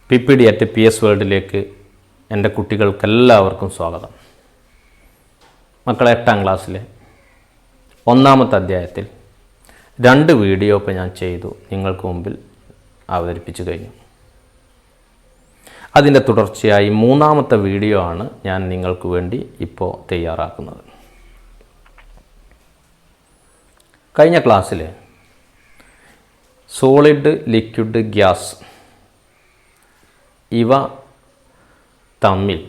PPD@PS വേൾഡിലേക്ക് എൻ്റെ കുട്ടികൾക്കെല്ലാവർക്കും സ്വാഗതം. മക്കളെ 8ാം ക്ലാസ്സിലെ 1ാമത്തെ അധ്യായത്തിൽ 2 വീഡിയോ ഇപ്പോൾ ഞാൻ ചെയ്തു നിങ്ങൾക്ക് മുമ്പിൽ അവതരിപ്പിച്ചു കഴിഞ്ഞു. അതിൻ്റെ തുടർച്ചയായി 3ാമത്തെ വീഡിയോ ആണ് ഞാൻ നിങ്ങൾക്ക് വേണ്ടി ഇപ്പോൾ തയ്യാറാക്കുന്നത്. കഴിഞ്ഞ ക്ലാസ്സിൽ സോളിഡ്, ലിക്വിഡ്, ഗ്യാസ് ഇവ തമ്മിൽ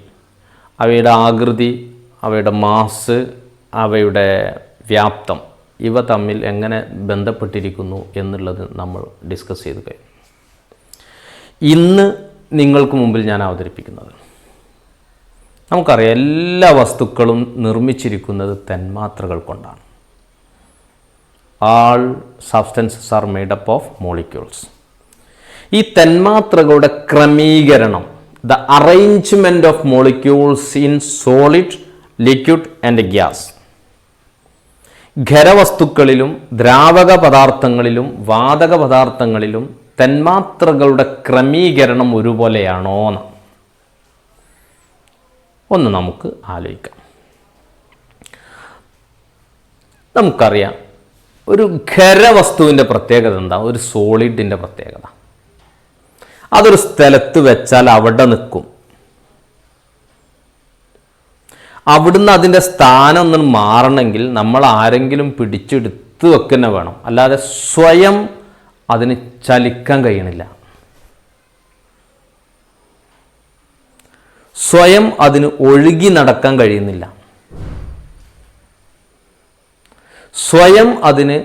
അവയുടെ ആകൃതി, അവയുടെ മാസ്, അവയുടെ വ്യാപ്തം ഇവ തമ്മിൽ എങ്ങനെ ബന്ധപ്പെട്ടിരിക്കുന്നു എന്നുള്ളത് നമ്മൾ ഡിസ്കസ് ചെയ്ത് കഴിഞ്ഞു. ഇന്ന് നിങ്ങൾക്ക് മുമ്പിൽ ഞാൻ അവതരിപ്പിക്കുന്നത്, നമുക്കറിയാം എല്ലാ വസ്തുക്കളും നിർമ്മിച്ചിരിക്കുന്നത് തന്മാത്രകൾ കൊണ്ടാണ്. All substances are made up of molecules. ഈ തന്മാത്രകളുടെ ക്രമീകരണം, the arrangement of molecules in solid, liquid and gas, ഖരവസ്തുക്കളിലും ദ്രാവക പദാർത്ഥങ്ങളിലും വാതക പദാർത്ഥങ്ങളിലും തന്മാത്രകളുടെ ക്രമീകരണം ഒരുപോലെയാണോ എന്ന് ഒന്ന് നമുക്ക് ആലോചിക്കാം. നമുക്കറിയാം ഒരു ഖരവസ്തുവിൻ്റെ പ്രത്യേകത എന്താ? ഒരു സോളിഡിൻ്റെ പ്രത്യേകത, അതൊരു സ്ഥലത്ത് വെച്ചാൽ അവിടെ നിൽക്കും. അവിടുന്ന് അതിൻ്റെ സ്ഥാനം ഒന്ന് മാറണമെങ്കിൽ നമ്മൾ ആരെങ്കിലും പിടിച്ചെടുത്ത് വെക്കുന്ന വേണം, അല്ലാതെ സ്വയം അതിന് ചലിക്കാൻ കഴിയണില്ല. സ്വയം അതിന് ഒഴുകി നടക്കാൻ കഴിയുന്നില്ല. സ്വയം അതിന്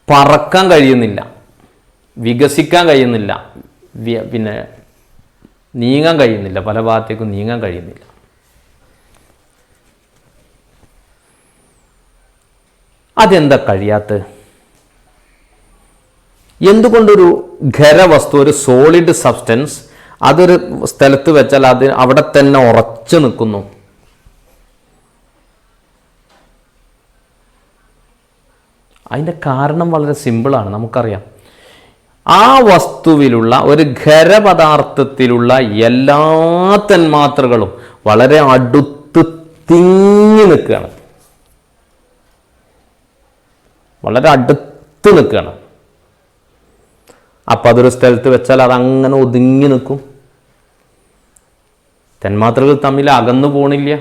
പറക്കാൻ കഴിയുന്നില്ല, വികസിക്കാൻ കഴിയുന്നില്ല, പിന്നെ നീങ്ങാൻ കഴിയുന്നില്ല, പല ഭാഗത്തേക്കും നീങ്ങാൻ കഴിയുന്നില്ല. അതെന്താ കഴിയാത്തത്? എന്തുകൊണ്ടൊരു ഖരവസ്തു, ഒരു സോളിഡ് സബ്സ്റ്റൻസ്, അതൊരു സ്ഥലത്ത് വെച്ചാൽ അത് അവിടെ തന്നെ ഉറച്ചു നിൽക്കുന്നു? അതിൻ്റെ കാരണം വളരെ സിമ്പിളാണ്. നമുക്കറിയാം ആ വസ്തുവിലുള്ള ഒരു ഖരപദാർത്ഥത്തിലുള്ള എല്ലാ തന്മാത്രകളും വളരെ അടുത്ത് തിങ്ങി നിൽക്കുകയാണ്, വളരെ അടുത്ത് നിൽക്കുകയാണ്. അപ്പം അതൊരു സ്ഥലത്ത് വെച്ചാൽ അതങ്ങനെ ഒതുങ്ങി നിൽക്കും. തന്മാത്രകൾ തമ്മിൽ അകന്നു പോണില്ല.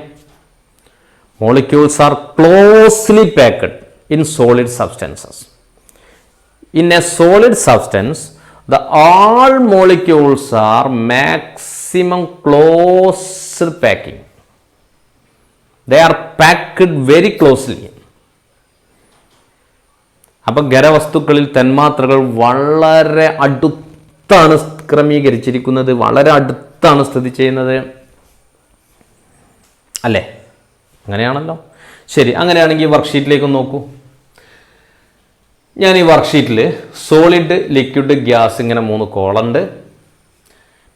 Molecules R closely packed in solid substances. In a solid substance, the all molecules are maximum closed packing. They are packed very closely. അപ്പോൾ ഖരവസ്തുക്കളിൽ തന്മാത്രകൾ വളരെ അടുത്താണ് ക്രമീകരിച്ചിരിക്കുന്നത്, വളരെ അടുത്താണ് സ്ഥിതി ചെയ്യുന്നത്, അല്ലേ? അങ്ങനെയാണല്ലോ. ശരി, അങ്ങനെയാണെങ്കിൽ വർക്ക്ഷീറ്റിലേക്ക് നോക്കൂ. ഞാൻ ഈ വർക്ക്ഷീറ്റിൽ സോളിഡ്, ലിക്വിഡ്, ഗ്യാസ് ഇങ്ങനെ 3 കോളുണ്ട്.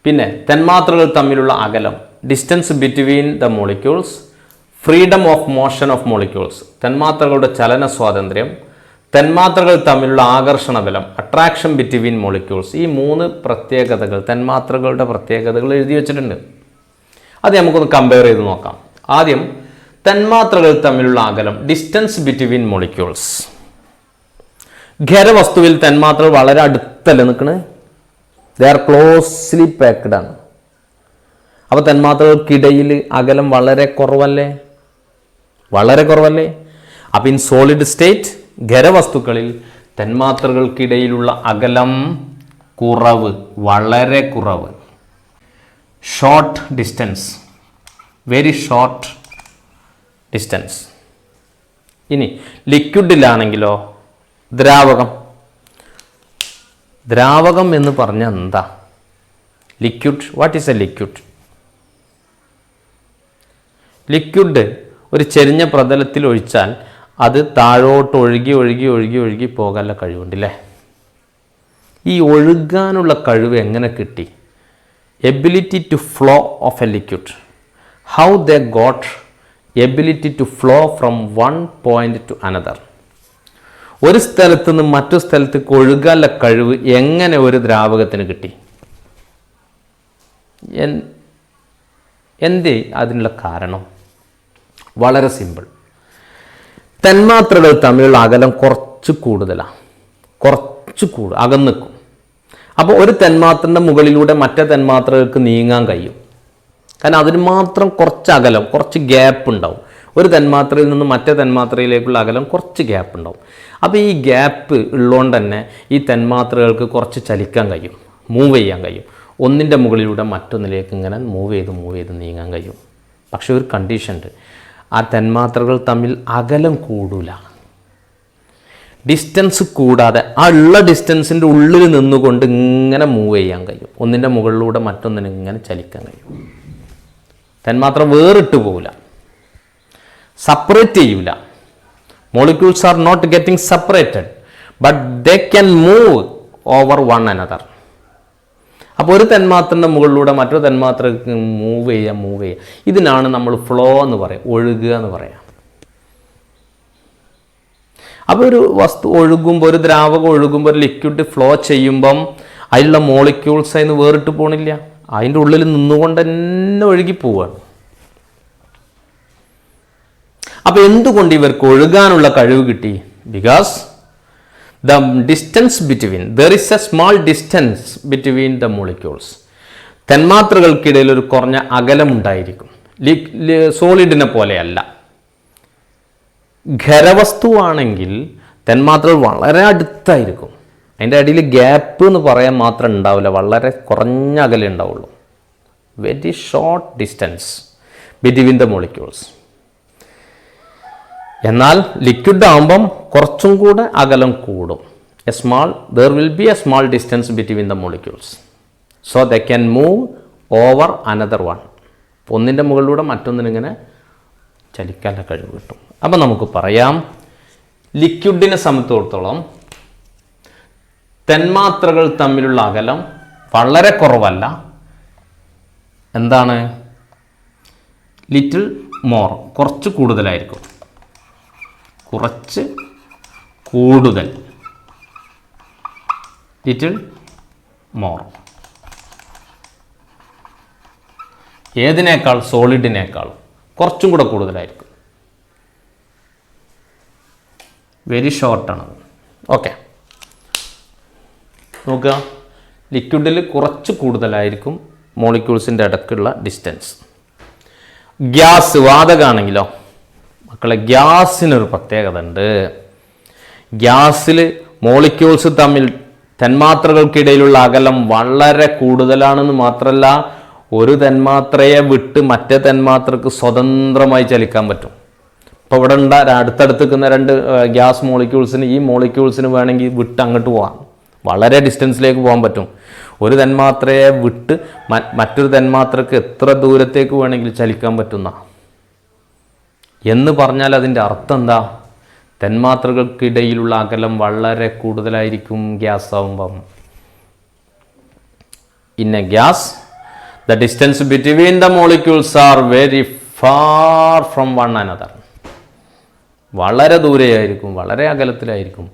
പിന്നെ തന്മാത്രകൾ തമ്മിലുള്ള അകലം, distance between the molecules, freedom of motion of molecules, തന്മാത്രകളുടെ ചലന സ്വാതന്ത്ര്യം, തന്മാത്രകൾ തമ്മിലുള്ള ആകർഷണ ബലം, അട്രാക്ഷൻ ബിറ്റ്വീൻ മോളിക്യൂൾസ്. ഈ 3 പ്രത്യേകതകൾ, തന്മാത്രകളുടെ പ്രത്യേകതകൾ എഴുതി വെച്ചിട്ടുണ്ട്. അത് നമുക്കൊന്ന് കമ്പയർ ചെയ്ത് നോക്കാം. ആദ്യം തന്മാത്രകൾ തമ്മിലുള്ള അകലം, ഡിസ്റ്റൻസ് ബിറ്റ്വീൻ മോളിക്യൂൾസ്. ഖരവസ്തുവിൽ തന്മാത്രകൾ വളരെ അടുത്തല്ലേ നിൽക്കണേ? ദേ ആർ ക്ലോസ്ലി പാക്ഡ് ആണ്. അപ്പോൾ തന്മാത്രകൾക്കിടയിൽ അകലം വളരെ കുറവല്ലേ? വളരെ കുറവല്ലേ? അപ്പം ഇൻ സോളിഡ് സ്റ്റേറ്റ്, ഖരവസ്തുക്കളിൽ തന്മാത്രകൾക്കിടയിലുള്ള അകലം കുറവ്, വളരെ കുറവ്. Short distance, very short distance. ഇനി ലിക്വിഡിലാണെങ്കിലോ ദ്രാവകം. ദ്രാവകം എന്ന് പറഞ്ഞാൽ എന്താ? Liquid. What is A liquid? Liquid ഒരു ചെരിഞ്ഞ പ്രതലത്തിൽ ഒഴിച്ചാൽ അത് താഴോട്ട് ഒഴുകി ഒഴുകി ഒഴുകി ഒഴുകി പോകാനുള്ള കഴിവുണ്ടല്ലേ? ഈ ഒഴുകാനുള്ള കഴിവ് എങ്ങനെ കിട്ടി? Ability to flow of a liquid. How they got ability to flow from one point to another. ഒരു സ്ഥലത്ത് നിന്ന് മറ്റു സ്ഥലത്തേക്ക് ഒഴുകാനുള്ള കഴിവ് എങ്ങനെ ഒരു ദ്രാവകത്തിന് കിട്ടി? എന്തേ അതിനുള്ള കാരണം? വളരെ സിമ്പിൾ. തന്മാത്രകൾ തമ്മിലുള്ള അകലം കുറച്ച് കൂടുതലാണ്, അകന്നു നിൽക്കും. അപ്പോൾ ഒരു തന്മാത്രൻ്റെ മുകളിലൂടെ മറ്റേ തന്മാത്രകൾക്ക് നീങ്ങാൻ കഴിയും. കാരണം അതിന് മാത്രം കുറച്ച് അകലം, കുറച്ച് ഗ്യാപ്പ് ഉണ്ടാവും. ഒരു തന്മാത്രയിൽ നിന്ന് മറ്റേ തന്മാത്രയിലേക്കുള്ള അകലം കുറച്ച് ഗ്യാപ്പ് ഉണ്ടാവും. അപ്പോൾ ഈ ഗ്യാപ്പ് ഉള്ളതുകൊണ്ട് തന്നെ ഈ തന്മാത്രകൾക്ക് കുറച്ച് ചലിക്കാൻ കഴിയും, മൂവ് ചെയ്യാൻ കഴിയും. ഒന്നിൻ്റെ മുകളിലൂടെ മറ്റൊന്നിലേക്ക് ഇങ്ങനെ മൂവ് ചെയ്ത് നീങ്ങാൻ കഴിയും. പക്ഷേ ഒരു കണ്ടീഷൻ ഉണ്ട്, ആ തന്മാത്രകൾ തമ്മിൽ അകലം കൂടില്ല. ഡിസ്റ്റൻസ് കൂടാതെ ആ ഉള്ള ഡിസ്റ്റൻസിൻ്റെ ഉള്ളിൽ നിന്നുകൊണ്ട് ഇങ്ങനെ മൂവ് ചെയ്യാൻ കഴിയും. ഒന്നിൻ്റെ മുകളിലൂടെ മറ്റൊന്നിന് ഇങ്ങനെ ചലിക്കാൻ കഴിയും. തന്മാത്ര വേറിട്ട് പോകില്ല, സെപ്പറേറ്റ് ചെയ്യൂല. Molecules are not getting separated, but they can move over one another. അപ്പോൾ ഒരു തന്മാത്രൻ്റെ മുകളിലൂടെ മറ്റൊരു തന്മാത്രക്ക് മൂവ് ചെയ്യുക. ഇതിനാണ് നമ്മൾ ഫ്ലോ എന്ന് പറയുക, ഒഴുകുക എന്ന് പറയാം. അപ്പോൾ ഒരു വസ്തു ഒഴുകുമ്പോൾ, ഒരു ദ്രാവകം ഒഴുകുമ്പോൾ, ഒരു ലിക്വിഡ് ഫ്ലോ ചെയ്യുമ്പം അതിലുള്ള മോളിക്യൂൾസ് അതിന് വേറിട്ട് പോകണില്ല, അതിൻ്റെ ഉള്ളിൽ നിന്നുകൊണ്ട് തന്നെ ഒഴുകി പോവുകയാണ്. അപ്പോൾ എന്തുകൊണ്ട് ഇവർക്ക് ഒഴുകാനുള്ള കഴിവ് കിട്ടി? Because the distance between, there is a small distance between the molecules. തന്മാത്രകൾക്കിടയിൽ ഒരു കുറഞ്ഞ അകലമുണ്ടായിരിക്കും. സോളിഡിനെ പോലെയല്ല. ഖരവസ്തുവാണെങ്കിൽ തന്മാത്രകൾ വളരെ അടുത്തായിരിക്കും. അതിൻ്റെ അടിയിൽ ഗ്യാപ്പ് എന്ന് പറയാൻ മാത്രം ഉണ്ടാവില്ല, വളരെ കുറഞ്ഞ അകലം ഉണ്ടാവുള്ളൂ. Very short distance between the molecules. എന്നാൽ ലിക്വിഡ് ആകുമ്പം കുറച്ചും കൂടെ അകലം കൂടും. there will be a small distance between the molecules, so they can move over another one. ഒന്നിൻ്റെ മുകളിലൂടെ മറ്റൊന്നിനിങ്ങനെ ചലിക്കാനുള്ള കഴിവ് കിട്ടും. അപ്പം നമുക്ക് പറയാം, ലിക്വിഡിനെ സംബന്ധിച്ചിടത്തോളം തന്മാത്രകൾ തമ്മിലുള്ള അകലം വളരെ കുറവല്ല. എന്താണ്? ലിറ്റിൽ മോർ, കുറച്ച് കൂടുതലായിരിക്കും. കുറച്ച് കൂടുതൽ, ലിറ്റിൽ മോർ. ഏതിനേക്കാൾ? സോളിഡിനേക്കാൾ കുറച്ചും കൂടെ കൂടുതലായിരിക്കും. വെരി ഷോർട്ടാണ്. ഓക്കെ, നോക്കുക. ലിക്വിഡിൽ കുറച്ച് കൂടുതലായിരിക്കും മോളിക്യൂൾസിൻ്റെ ഇടയ്ക്കുള്ള ഡിസ്റ്റൻസ്. ഗ്യാസ്, വാതകമാണെങ്കിലോ മക്കളെ, ഗ്യാസിനൊരു പ്രത്യേകത ഉണ്ട്. ഗ്യാസിൽ മോളിക്യൂൾസ് തമ്മിൽ, തന്മാത്രകൾക്കിടയിലുള്ള അകലം വളരെ കൂടുതലാണെന്ന് മാത്രമല്ല, ഒരു തന്മാത്രയെ വിട്ട് മറ്റേ തന്മാത്രക്ക് സ്വതന്ത്രമായി ചലിക്കാൻ പറ്റും. ഇപ്പോൾ ഇവിടെ അടുത്തടുത്ത് നിൽക്കുന്ന രണ്ട് ഗ്യാസ് മോളിക്യൂൾസിന്, ഈ മോളിക്യൂൾസിന് വേണമെങ്കിൽ വിട്ട് അങ്ങോട്ട് പോകാം, വളരെ ഡിസ്റ്റൻസിലേക്ക് പോകാൻ പറ്റും. ഒരു തന്മാത്രയെ വിട്ട് മറ്റൊരു തന്മാത്രക്ക് എത്ര ദൂരത്തേക്ക് വേണമെങ്കിൽ ചലിക്കാൻ പറ്റുന്ന എന്ന് പറഞ്ഞാൽ അതിൻ്റെ അർത്ഥം എന്താ? തന്മാത്രകൾക്കിടയിലുള്ള അകലം വളരെ കൂടുതലായിരിക്കും ഗ്യാസ് ആവുമ്പം. In A gas, the distance between the molecules are very far from one another. വളരെ ദൂരെയായിരിക്കും, വളരെ അകലത്തിലായിരിക്കും.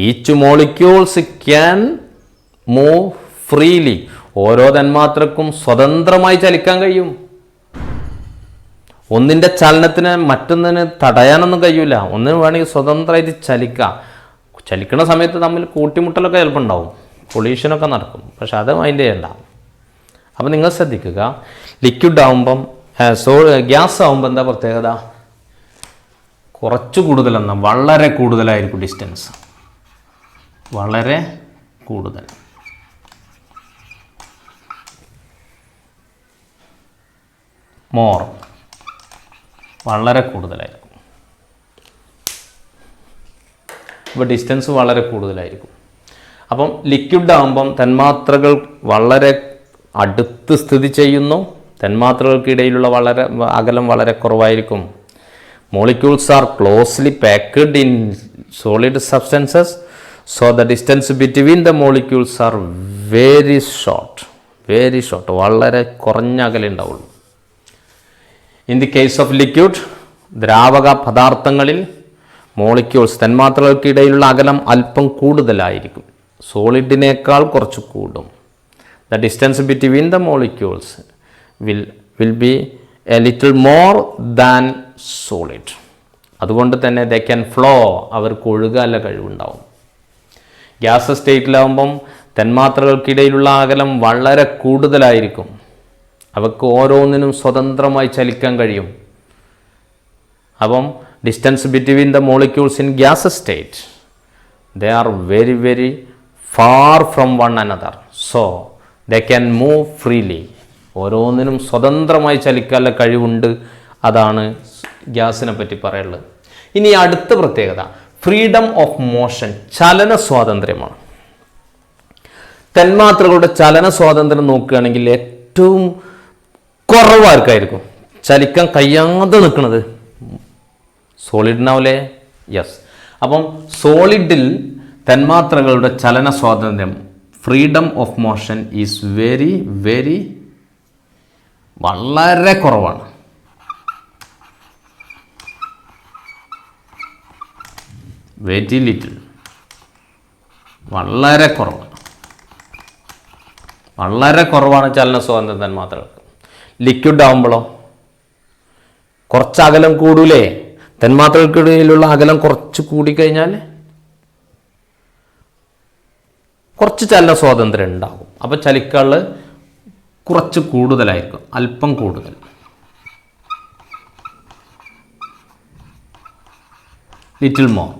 Each molecules can move freely. ഓരോ തന്മാത്രക്കും സ്വതന്ത്രമായി ചലിക്കാൻ കഴിയും. ഒന്നിൻ്റെ ചലനത്തിന് മറ്റൊന്നിന് തടയാനൊന്നും കഴിയില്ല. ഒന്നിന് വേണമെങ്കിൽ സ്വതന്ത്രമായിട്ട് ചലിക്കുന്ന സമയത്ത് തമ്മിൽ കൂട്ടിമുട്ടലൊക്കെ ചിലപ്പോൾ ഉണ്ടാവും, പൊല്യൂഷനൊക്കെ നടക്കും. പക്ഷെ അത് മൈൻഡ് ചെയ്യണ്ട. അപ്പം നിങ്ങൾ ശ്രദ്ധിക്കുക, ലിക്വിഡ് ആകുമ്പം, ഗ്യാസ് ആകുമ്പോൾ എന്താ പ്രത്യേകത? കുറച്ച് കൂടുതലെന്ന, വളരെ കൂടുതലായിരിക്കും ഡിസ്റ്റൻസ്, വളരെ കൂടുതൽ. മോർ, വളരെ കൂടുതലായിരിക്കും. ഇപ്പോൾ ഡിസ്റ്റൻസ് വളരെ കൂടുതലായിരിക്കും. അപ്പം ലിക്വിഡ് ആകുമ്പം തന്മാത്രകൾ വളരെ അടുത്ത് സ്ഥിതി ചെയ്യുന്നു, തന്മാത്രകൾക്കിടയിലുള്ള അകലം വളരെ കുറവായിരിക്കും. Molecules R closely packed in solid substances, so the distance between the molecules are very short, വളരെ കുറഞ്ഞ അകലം ഉണ്ടാവുള്ളൂ. In the case of liquid, ദ്രാവക പദാർത്ഥങ്ങളിൽ മോളിക്യൂൾസ്, തന്മാത്രകൾക്കിടയിലുള്ള അകലം അല്പം കൂടുതലായിരിക്കും, സോളിഡിനേക്കാൾ കുറച്ച് കൂടും. The distance between the molecules will be a little more than solid. അതുകൊണ്ട് തന്നെ they can flow, അവർക്ക് ഒഴുകാനുള്ള കഴിവുണ്ടാവും. ഗ്യാസ് സ്റ്റേറ്റിലാവുമ്പം തന്മാത്രകൾക്കിടയിലുള്ള അകലം വളരെ കൂടുതലായിരിക്കും. അവർക്ക് ഓരോന്നിനും സ്വതന്ത്രമായി ചലിക്കാൻ കഴിയും. അപ്പം distance between the molecules in gas state they are very very far from one another, so they can move freely. ഓരോന്നിനും സ്വതന്ത്രമായി ചലിക്കാനുള്ള കഴിവുണ്ട്. അതാണ് ഗ്യാസിനെ പറ്റി പറയുള്ളത്. ഇനി അടുത്ത പ്രത്യേകത ഫ്രീഡം ഓഫ് മോഷൻ, ചലന സ്വാതന്ത്ര്യമാണ്. തന്മാത്രകളുടെ ചലന സ്വാതന്ത്ര്യം നോക്കുകയാണെങ്കിൽ ഏറ്റവും കുറവാർക്കായിരിക്കും ചലിക്കാൻ കഴിയാതെ നിൽക്കുന്നത്. സോളിഡിനാവില്ലേ? യെസ്. അപ്പം സോളിഡിൽ തന്മാത്രകളുടെ ചലന സ്വാതന്ത്ര്യം, freedom of motion is very very വളരെ കുറവാണ്. വെരി ലിറ്റിൽ, വളരെ കുറവാണ്. വളരെ കുറവാണ് ചലന സ്വാതന്ത്ര്യം തന്മാത്രകൾക്ക്. ലിക്വിഡ് ആകുമ്പോഴോ കുറച്ച് അകലം കൂടൂലേ? തന്മാത്രകൾക്കിടയിലുള്ള അകലം കുറച്ച് കൂടിക്കഴിഞ്ഞാൽ കുറച്ച് ചലന സ്വാതന്ത്ര്യം ഉണ്ടാകും. അപ്പോൾ ചലിക്കാള് കുറച്ച് കൂടുതലായിരിക്കും, അല്പം കൂടുതൽ. Little more.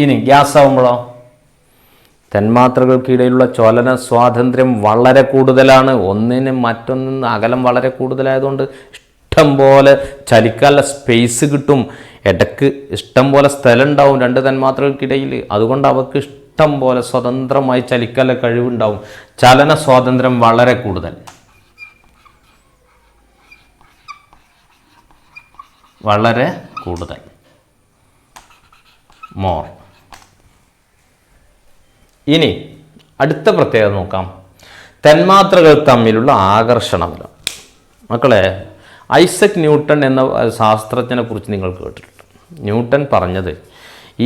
ഇനി ഗ്യാസ് ആകുമ്പോഴോ തന്മാത്രകൾക്കിടയിലുള്ള ചലന സ്വാതന്ത്ര്യം വളരെ കൂടുതലാണ്. ഒന്നിന് മറ്റൊന്നിന് അകലം വളരെ കൂടുതലായതുകൊണ്ട് ഇഷ്ടം പോലെ ചലിക്കാനുള്ള സ്പേസ് കിട്ടും. ഇടയ്ക്ക് ഇഷ്ടം പോലെ സ്ഥലം ഉണ്ടാവും രണ്ട് തന്മാത്രകൾക്കിടയിൽ. അതുകൊണ്ട് അവർക്ക് ഇഷ്ടം പോലെ സ്വതന്ത്രമായി ചലിക്കാനുള്ള കഴിവുണ്ടാവും. ചലന സ്വാതന്ത്ര്യം വളരെ കൂടുതൽ, വളരെ കൂടുതൽ, മോർ. ഇനി അടുത്ത പ്രത്യേകത നോക്കാം. തന്മാത്രകൾ തമ്മിലുള്ള ആകർഷണ ബലം. മക്കളെ, ഐസക് ന്യൂട്ടൺ എന്ന ശാസ്ത്രജ്ഞനെ കുറിച്ച് നിങ്ങൾ കേട്ടിട്ടുണ്ട്. ന്യൂട്ടൺ പറഞ്ഞത്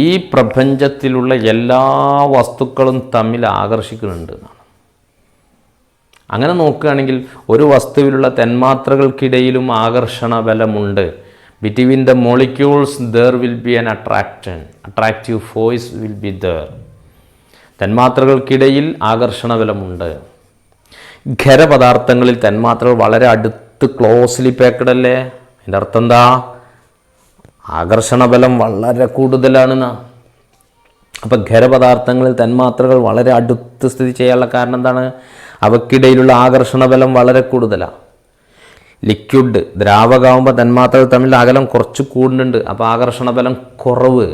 ഈ പ്രപഞ്ചത്തിലുള്ള എല്ലാ വസ്തുക്കളും തമ്മിൽ ആകർഷിക്കുന്നുണ്ട് എന്നാണ്. അങ്ങനെ നോക്കുകയാണെങ്കിൽ ഒരു വസ്തുവിലുള്ള തന്മാത്രകൾക്കിടയിലും ആകർഷണ ബലമുണ്ട്. Between the molecules there will be an attractive force will be there. തന്മാത്രകൾക്കിടയിൽ ആകർഷണ ബലമുണ്ട്. ഖരപദാർത്ഥങ്ങളിൽ തന്മാത്രകൾ വളരെ അടുത്ത് ക്ലോസ്ലി പാക്ക്ഡ് അല്ലേ? അതിൻ്റെ അർത്ഥം എന്താ? ആകർഷണ ബലം വളരെ കൂടുതലാണെന്നാ. അപ്പം ഖരപദാർത്ഥങ്ങളിൽ തന്മാത്രകൾ വളരെ അടുത്ത് സ്ഥിതി ചെയ്യാനുള്ള കാരണം എന്താണ്? അവക്കിടയിലുള്ള ആകർഷണ ബലം വളരെ കൂടുതലാണ്. ലിക്വിഡ് ദ്രാവകമാകുമ്പോൾ തന്മാത്രകൾ തമ്മിൽ അകലം കുറച്ച് കൂടുന്നുണ്ട്. അപ്പോൾ ആകർഷണ ബലം കുറവ്,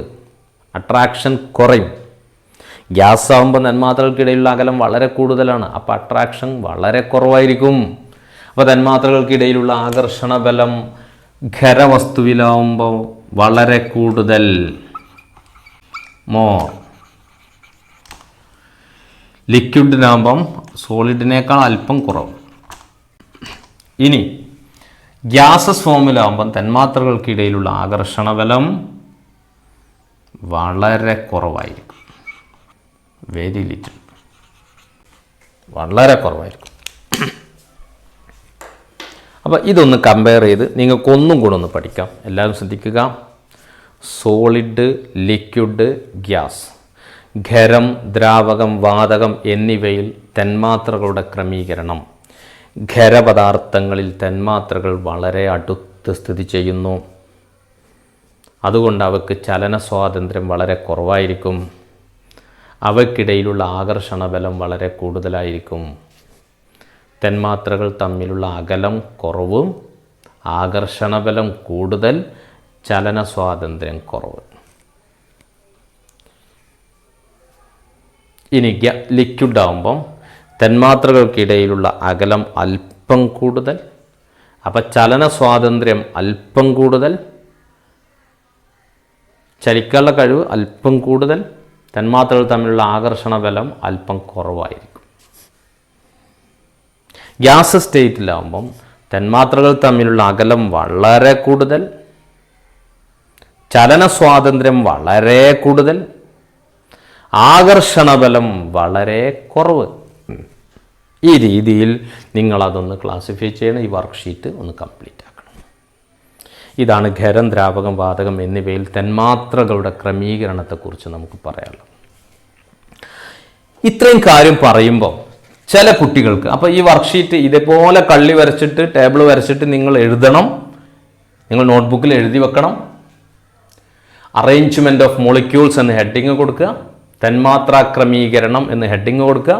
അട്രാക്ഷൻ കുറയും. ഗ്യാസ് ആകുമ്പോൾ തന്മാത്രകൾക്കിടയിലുള്ള അകലം വളരെ കൂടുതലാണ്. അപ്പോൾ അട്രാക്ഷൻ വളരെ കുറവായിരിക്കും. അപ്പോൾ തന്മാത്രകൾക്കിടയിലുള്ള ആകർഷണ ബലം ഖരവസ്തുവിലാവുമ്പോൾ വളരെ കൂടുതൽ, മോർ. ലിക്വിഡിനാകുമ്പം സോളിഡിനേക്കാൾ അല്പം കുറവ്. ഇനി ഗ്യാസസ് ഫോമിലാവുമ്പം തന്മാത്രകൾക്കിടയിലുള്ള ആകർഷണ ബലം വളരെ കുറവായിരിക്കും. വെരി ലിറ്റിൽ, വളരെ കുറവായിരിക്കും. അപ്പോൾ ഇതൊന്ന് കമ്പയർ ചെയ്ത് നിങ്ങൾക്കൊന്നും കൂടെ ഒന്ന് പഠിക്കാം. എല്ലാവരും ശ്രദ്ധിക്കുക. സോളിഡ്, ലിക്വിഡ്, ഗ്യാസ്, ഖരം, ദ്രാവകം, വാതകം എന്നിവയിൽ തന്മാത്രകളുടെ ക്രമീകരണം. ഖരപദാർത്ഥങ്ങളിൽ തന്മാത്രകൾ വളരെ അടുത്ത് സ്ഥിതി ചെയ്യുന്നു. അതുകൊണ്ട് അവയ്ക്ക് ചലന സ്വാതന്ത്ര്യം വളരെ കുറവായിരിക്കും. അവയ്ക്കിടയിലുള്ള ആകർഷണ ബലം വളരെ കൂടുതലായിരിക്കും. തന്മാത്രകൾ തമ്മിലുള്ള അകലം കുറവും, ആകർഷണ ബലം കൂടുതൽ, ചലന സ്വാതന്ത്ര്യം കുറവ്. ഇനി ലിക്വിഡ് ആകുമ്പം തന്മാത്രകൾക്കിടയിലുള്ള അകലം അല്പം കൂടുതൽ, അപ്പം ചലന സ്വാതന്ത്ര്യം അല്പം കൂടുതൽ, ചലിക്കാനുള്ള കഴിവ് അല്പം കൂടുതൽ, തന്മാത്രകൾ തമ്മിലുള്ള ആകർഷണ ബലം അല്പം കുറവായിരിക്കും. ഗ്യാസ് സ്റ്റേറ്റിലാവുമ്പം തന്മാത്രകൾ തമ്മിലുള്ള അകലം വളരെ കൂടുതൽ, ചലന സ്വാതന്ത്ര്യം വളരെ കൂടുതൽ, ആകർഷണ ബലം വളരെ കുറവ്. ഈ രീതിയിൽ നിങ്ങളതൊന്ന് ക്ലാസിഫൈ ചെയ്യണം. ഈ വർക്ക്ഷീറ്റ് ഒന്ന് കംപ്ലീറ്റ് ആക്കണം. ഇതാണ് ഖരം, ദ്രാവകം, വാതകം എന്നിവയിൽ തന്മാത്രകളുടെ ക്രമീകരണത്തെക്കുറിച്ച് നമുക്ക് പറയാനുള്ളത്. ഇത്രയും കാര്യം പറയുമ്പോൾ ചില കുട്ടികൾക്ക്, അപ്പോൾ ഈ വർക്ക്ഷീറ്റ് ഇതേപോലെ കള്ളി വരച്ചിട്ട് ടേബിൾ വരച്ചിട്ട് നിങ്ങൾ എഴുതണം. നിങ്ങൾ നോട്ട്ബുക്കിൽ എഴുതി വെക്കണം. അറേഞ്ച്മെൻറ്റ് ഓഫ് മോളിക്യൂൾസ് എന്ന് ഹെഡിങ് കൊടുക്കുക, തന്മാത്രാ ക്രമീകരണം എന്ന് ഹെഡിങ് കൊടുക്കുക,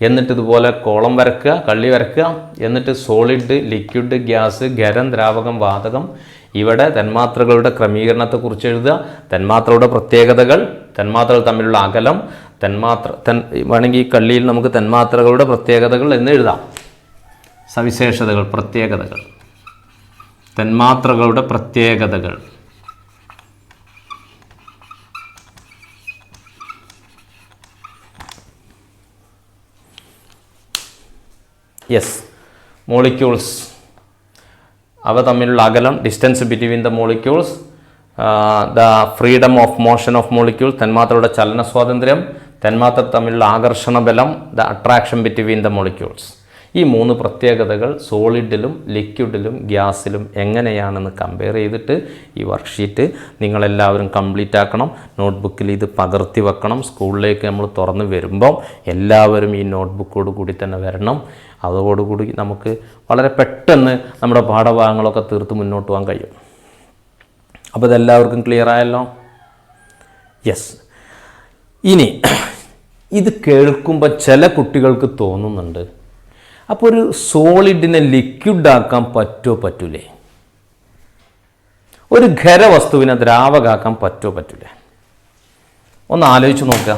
എന്നിട്ട് ഇതുപോലെ കോളം വരക്കുക, കള്ളി വരക്കുക, എന്നിട്ട് സോളിഡ്, ലിക്വിഡ്, ഗ്യാസ്, ഖരം, ദ്രാവകം, വാതകം, ഇവിടെ തന്മാത്രകളുടെ ക്രമീകരണത്തെക്കുറിച്ച് എഴുതുക, തന്മാത്രകളുടെ പ്രത്യേകതകൾ, തന്മാത്രകൾ തമ്മിലുള്ള അകലം, വേണമെങ്കിൽ ഈ കള്ളിയിൽ നമുക്ക് തന്മാത്രകളുടെ പ്രത്യേകതകൾ എന്ന് എഴുതാം. സവിശേഷതകൾ, പ്രത്യേകതകൾ, തന്മാത്രകളുടെ പ്രത്യേകതകൾ. യെസ്, മോളിക്യൂൾസ്, അവ തമ്മിലുള്ള അകലം, distance between the molecules, the freedom of motion of molecule, തന്മാത്രയുടെ ചലന സ്വാതന്ത്ര്യം, തന്മാത്ര തമ്മിലുള്ള ആകർഷണ ബലം, the attraction between the molecules. ഈ 3 പ്രത്യേകതകൾ സോളിഡിലും ലിക്വിഡിലും ഗ്യാസിലും എങ്ങനെയാണെന്ന് കമ്പയർ ചെയ്തിട്ട് ഈ വർക്ക്ഷീറ്റ് നിങ്ങളെല്ലാവരും കംപ്ലീറ്റ് ആക്കണം. നോട്ട്ബുക്കിൽ ഇത് പകർത്തി വെക്കണം. സ്കൂളിലേക്ക് നമ്മൾ തുറന്ന് വരുമ്പോൾ എല്ലാവരും ഈ നോട്ട്ബുക്കോട് കൂടി തന്നെ വരണം. അതോടുകൂടി നമുക്ക് വളരെ പെട്ടെന്ന് നമ്മുടെ പാഠഭാഗങ്ങളൊക്കെ തീർത്ത് മുന്നോട്ട് പോകാൻ കഴിയും. അപ്പോൾ ഇതെല്ലാവർക്കും ക്ലിയർ ആയല്ലോ? യെസ്. ഇനി ഇത് കേൾക്കുമ്പോൾ ചില കുട്ടികൾക്ക് തോന്നുന്നുണ്ട്, അപ്പോൾ ഒരു സോളിഡിനെ ലിക്വിഡ് ആക്കാൻ പറ്റൂലേ? ഒരു ഖരവസ്തുവിനെ ദ്രാവകാക്കാൻ പറ്റൂലേ? ഒന്ന് ആലോചിച്ച് നോക്കുക.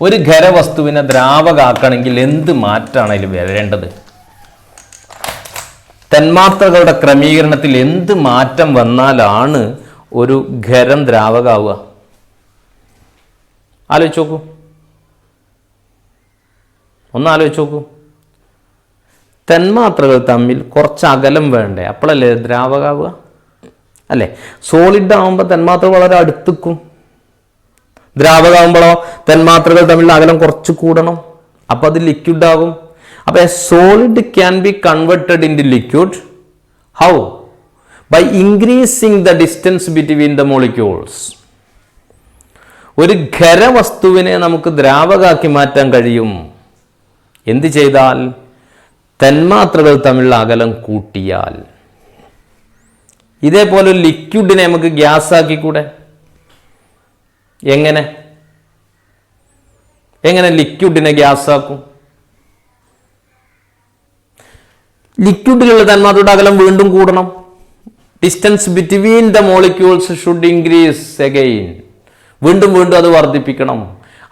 ഒരു ഖരവസ്തുവിനെ ദ്രാവകാക്കണമെങ്കിൽ എന്ത് മാറ്റാണ് അതിൽ വരേണ്ടത്? തന്മാത്രകളുടെ ക്രമീകരണത്തിൽ എന്ത് മാറ്റം വന്നാലാണ് ഒരു ഖരം ദ്രാവകാവുക? ആലോചിച്ച് നോക്കൂ, ഒന്ന് ആലോചിച്ച് നോക്കൂ. തന്മാത്രകൾ തമ്മിൽ കുറച്ച് അകലം വേണ്ടേ? അപ്പോഴല്ലേ ദ്രാവകാവുക? അല്ലേ? സോളിഡ് ആകുമ്പോൾ തന്മാത്രകൾ വളരെ അടുത്തുക്കും. ദ്രാവകമാകുമ്പോഴോ തന്മാത്രകൾ തമ്മിലുള്ള അകലം കുറച്ച് കൂടണം. അപ്പോൾ അത് ലിക്വിഡ് ആകും. അപ്പോൾ a solid can be converted in to liquid. How? By increasing the distance between the molecules. ഒരു ഖരവസ്തുവിനെ നമുക്ക് ദ്രാവകാക്കി മാറ്റാൻ കഴിയും. എന്ത് ചെയ്താൽ? തന്മാത്രകൾ തമ്മിലുള്ള അകലം കൂട്ടിയാൽ. ഇതേപോലെ ലിക്വിഡിനെ നമുക്ക് ഗ്യാസ് ആക്കിക്കൂടെ? എങ്ങനെ ലിക്വിഡിനെ ഗ്യാസ് ആക്കും? ലിക്വിഡിലുള്ള തന്മാത്രയുടെ അകലം വീണ്ടും കൂടണം. Distance between the molecules should increase again. വീണ്ടും അത് വർദ്ധിപ്പിക്കണം.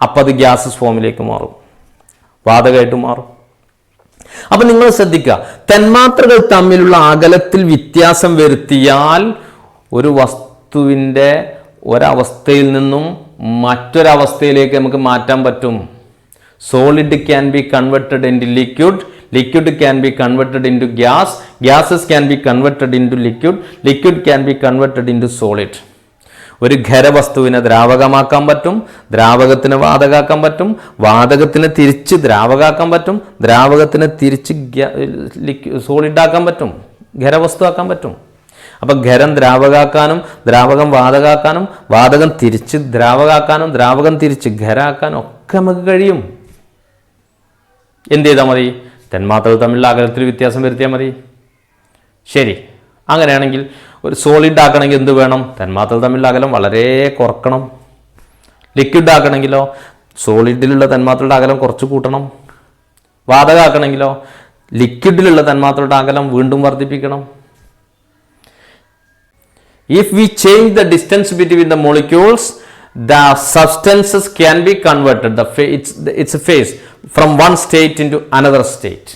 അപ്പം അത് ഗ്യാസസ് ഫോമിലേക്ക് മാറും, വാതകമായിട്ട് മാറും. അപ്പം നിങ്ങൾ ശ്രദ്ധിക്കുക, തന്മാത്രകൾ തമ്മിലുള്ള അകലത്തിൽ വ്യത്യാസം വരുത്തിയാൽ ഒരു വസ്തുവിൻ്റെ ഒരവസ്ഥയിൽ നിന്നും മറ്റൊരവസ്ഥയിലേക്ക് നമുക്ക് മാറ്റാൻ പറ്റും. Solid can be converted in to liquid, liquid can be converted in to gas, gases can be converted in to liquid, liquid can be converted in to solid. ഒരു ഖരവസ്തുവിനെ ദ്രാവകമാക്കാൻ പറ്റും, ദ്രാവകത്തിന് വാതകാക്കാൻ പറ്റും, വാതകത്തിന് തിരിച്ച് ദ്രാവകാക്കാൻ പറ്റും, ദ്രാവകത്തിന് തിരിച്ച് സോളിഡാക്കാൻ പറ്റും, ഖരവസ്തു ആക്കാൻ പറ്റും. അപ്പം ഖരം ദ്രാവകാക്കാനും ദ്രാവകം വാതകാക്കാനും വാതകം തിരിച്ച് ദ്രാവകാക്കാനും ദ്രാവകം തിരിച്ച് ഖരാക്കാനും ഒക്കെ നമുക്ക് കഴിയും. എന്ത് ചെയ്താൽ മതി? തന്മാത്രകൾ തമ്മിലുള്ള അകലത്തിൽ വ്യത്യാസം വരുത്തിയാൽ മതി. ശരി, അങ്ങനെയാണെങ്കിൽ ഒരു സോളിഡ് ആക്കണമെങ്കിൽ എന്ത് വേണം? തന്മാത്രകൾ തമ്മിലുള്ള അകലം വളരെ കുറക്കണം. ലിക്വിഡ് ആക്കണമെങ്കിലോ സോളിഡിലുള്ള തന്മാത്രയുടെ അകലം കുറച്ച് കൂട്ടണം. വാതകമാക്കണമെങ്കിലോ ലിക്വിഡിലുള്ള തന്മാത്രയുടെ അകലം വീണ്ടും വർദ്ധിപ്പിക്കണം. If we change the distance between the molecules, the substances can be converted. It's a phase from one state into another state.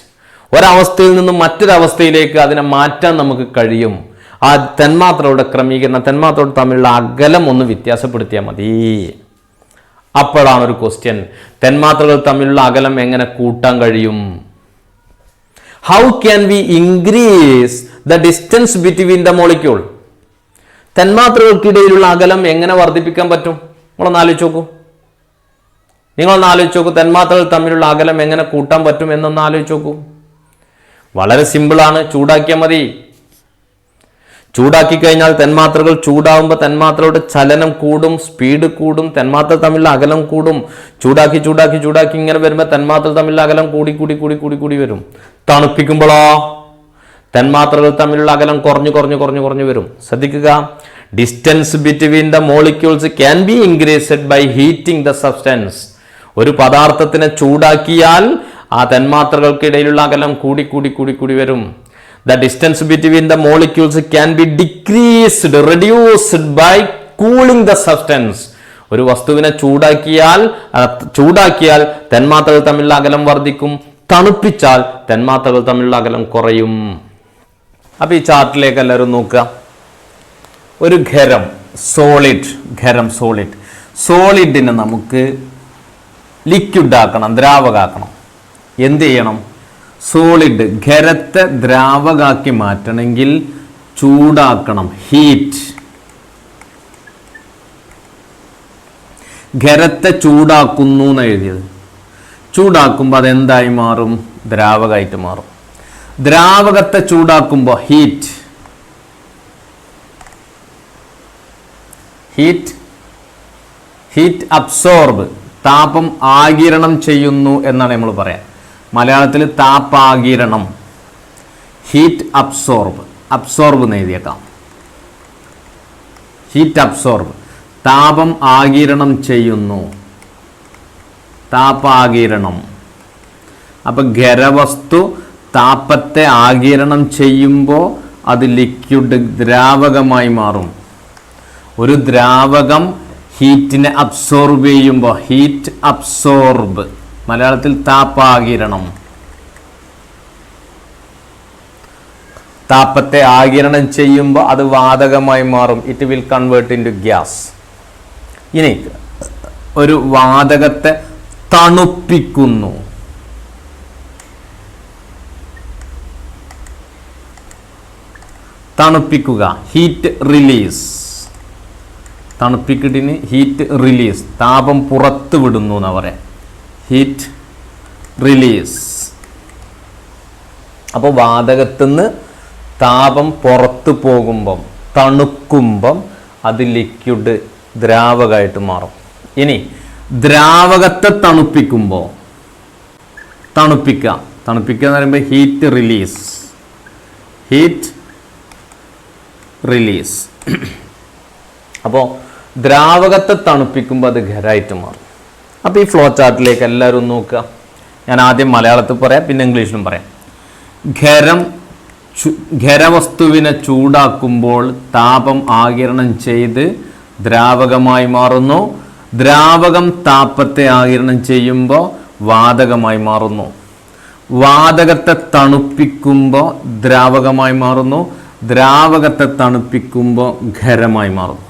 ഒരവസ്ഥയിൽ നിന്നും മറ്റൊരവസ്ഥയിലേക്ക് അതിനെ മാറ്റാൻ നമുക്ക് കഴിയും. ആ തന്മാത്രയുടെ ക്രമീകരണം, തന്മാത്രകൾ തമ്മിലുള്ള അകലം ഒന്ന് വ്യത്യാസപ്പെടുത്തിയാൽ മതി. അപ്പോഴാണ് ഒരു ക്വസ്റ്റ്യൻ, തന്മാത്രകൾ തമ്മിലുള്ള അകലം എങ്ങനെ കൂട്ടാൻ കഴിയും? How can we increase the distance between the molecule? തന്മാത്രകൾക്കിടയിലുള്ള അകലം എങ്ങനെ വർദ്ധിപ്പിക്കാൻ പറ്റും? നമ്മളൊന്ന് ആലോചിച്ച് നോക്കൂ. നിങ്ങളൊന്ന് ആലോചിച്ച് നോക്കൂ, തന്മാത്രകൾ തമ്മിലുള്ള അകലം എങ്ങനെ കൂട്ടാൻ പറ്റും എന്നൊന്ന് ആലോചിച്ച് നോക്കൂ. വളരെ സിമ്പിളാണ്, ചൂടാക്കിയാൽ മതി. ചൂടാക്കി കഴിഞ്ഞാൽ തന്മാത്രകൾ ചൂടാവുമ്പോൾ തന്മാത്രയുടെ ചലനം കൂടും, സ്പീഡ് കൂടും, തന്മാത്ര തമ്മിലുള്ള അകലം കൂടും. ചൂടാക്കി ചൂടാക്കി ചൂടാക്കി ഇങ്ങനെ വരുമ്പോൾ തന്മാത്ര തമ്മിലുള്ള അകലം കൂടി കൂടി കൂടി കൂടി കൂടി വരും. തണുപ്പിക്കുമ്പോഴോ തന്മാത്രകൾ തമ്മിലുള്ള അകലം കുറഞ്ഞു കുറഞ്ഞു കുറഞ്ഞു കുറഞ്ഞു വരും. ശ്രദ്ധിക്കുക, distance between the molecules can be increased by heating the substance. ഒരു പദാർത്ഥത്തിനെ ചൂടാക്കിയാൽ ആ തന്മാത്രകൾക്കിടയിലുള്ള അകലം കൂടി കൂടി കൂടി കൂടി വരും. The distance between the molecules can be decreased, reduced by cooling the substance. ഒരു വസ്തുവിനെ ചൂടാക്കിയാൽ തന്മാത്രകൾ തമ്മിലുള്ള അകലം വർദ്ധിക്കും, തണുപ്പിച്ചാൽ തന്മാത്രകൾ തമ്മിലുള്ള അകലം കുറയും. അപ്പൊ ഈ ചാർട്ടിലേക്ക് എല്ലാവരും നോക്കുക. ഒരു ഖരം, സോളിഡിനെ നമുക്ക് ലിക്വിഡ് ആക്കണം, ദ്രാവകാക്കണം. എന്ത് ചെയ്യണം? സോളിഡ് ഖരത്തെ ദ്രാവകാക്കി മാറ്റണമെങ്കിൽ ചൂടാക്കണം, ഹീറ്റ്. ഖരത്തെ ചൂടാക്കുന്നു എന്ന് എഴുതിയത്. ചൂടാക്കുമ്പോൾ അതെന്തായി മാറും? ദ്രാവകമായിട്ട് മാറും. ദ്രാവകത്തെ ചൂടാക്കുമ്പോൾ ഹീറ്റ് അബ്സോർബ്, താപം ആഗിരണം ചെയ്യുന്നു എന്നാണ് നമ്മൾ പറയാം. മലയാളത്തിൽ താപാകിരണം, ഹീറ്റ് അബ്സോർബ് എന്ന് എഴുതിയേക്കാം. ഹീറ്റ് അബ്സോർബ്, താപം ആഗിരണം ചെയ്യുന്നു, താപാകിരണം. അപ്പൊ ഖരവസ്തു താപത്തെ ആഗിരണം ചെയ്യുമ്പോൾ അത് ലിക്വിഡ്, ദ്രാവകമായി മാറും. ഒരു ദ്രാവകം ഹീറ്റിനെ അബ്സോർബ് ചെയ്യുമ്പോൾ ഹീറ്റ് അബ്സോർബ്, മലയാളത്തിൽ താപാകിരണം. താപത്തെ ആഗിരണം ചെയ്യുമ്പോൾ അത് വാതകമായി മാറും. It will convert in to gas. ഇനി ഒരു വാതകത്തെ തണുപ്പിക്കുന്നു. തണുപ്പിക്കുക, ഹീറ്റ് റിലീസ്. തണുപ്പിക്കലിന് ഹീറ്റ് റിലീസ്, താപം പുറത്ത് വിടുന്നു എന്നാ പറയാം, ഹീറ്റ് റിലീസ്. അപ്പോൾ വാതകത്തിന്ന് താപം പുറത്ത് പോകുമ്പം, തണുക്കുമ്പം അത് ലിക്വിഡ്, ദ്രാവകമായിട്ട് മാറും. ഇനി ദ്രാവകത്തെ തണുപ്പിക്കുമ്പോൾ, തണുപ്പിക്കുക എന്ന് പറയുമ്പോൾ ഹീറ്റ് റിലീസ്. അപ്പോൾ ദ്രാവകത്തെ തണുപ്പിക്കുമ്പോൾ അത് ഖരമായിട്ട് മാറും. അപ്പോൾ ഈ ഫ്ലോ ചാർട്ടിലേക്ക് എല്ലാവരും നോക്കുക. ഞാൻ ആദ്യം മലയാളത്തിൽ പറയാം, പിന്നെ ഇംഗ്ലീഷിലും പറയാം. ഖരവസ്തുവിനെ ചൂടാക്കുമ്പോൾ താപം ആഗിരണം ചെയ്ത് ദ്രാവകമായി മാറുന്നു. ദ്രാവകം താപത്തെ ആഗിരണം ചെയ്യുമ്പോൾ വാതകമായി മാറുന്നു. വാതകത്തെ തണുപ്പിക്കുമ്പോൾ ദ്രാവകമായി മാറുന്നു. ദ്രാവകത്തെ തണുപ്പിക്കുമ്പോൾ ഖരമായി മാറുന്നു.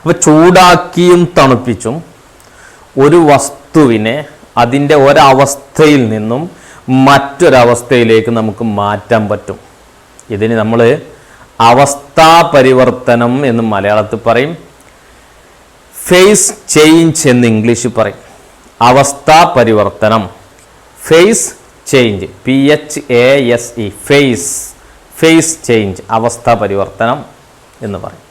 അപ്പൊ ചൂടാക്കിയും തണുപ്പിച്ചും ഒരു വസ്തുവിനെ അതിൻ്റെ ഒരവസ്ഥയിൽ നിന്നും മറ്റൊരവസ്ഥയിലേക്ക് നമുക്ക് മാറ്റാൻ പറ്റും. ഇതിന് നമ്മൾ അവസ്ഥാ പരിവർത്തനം എന്ന് മലയാളത്തിൽ പറയും, ഫേസ് ചേഞ്ച് എന്ന് ഇംഗ്ലീഷിൽ പറയും. അവസ്ഥാ പരിവർത്തനം, phase change, PHASE, phase change, അവസ്ഥാ പരിവർത്തനം എന്ന് പറയും.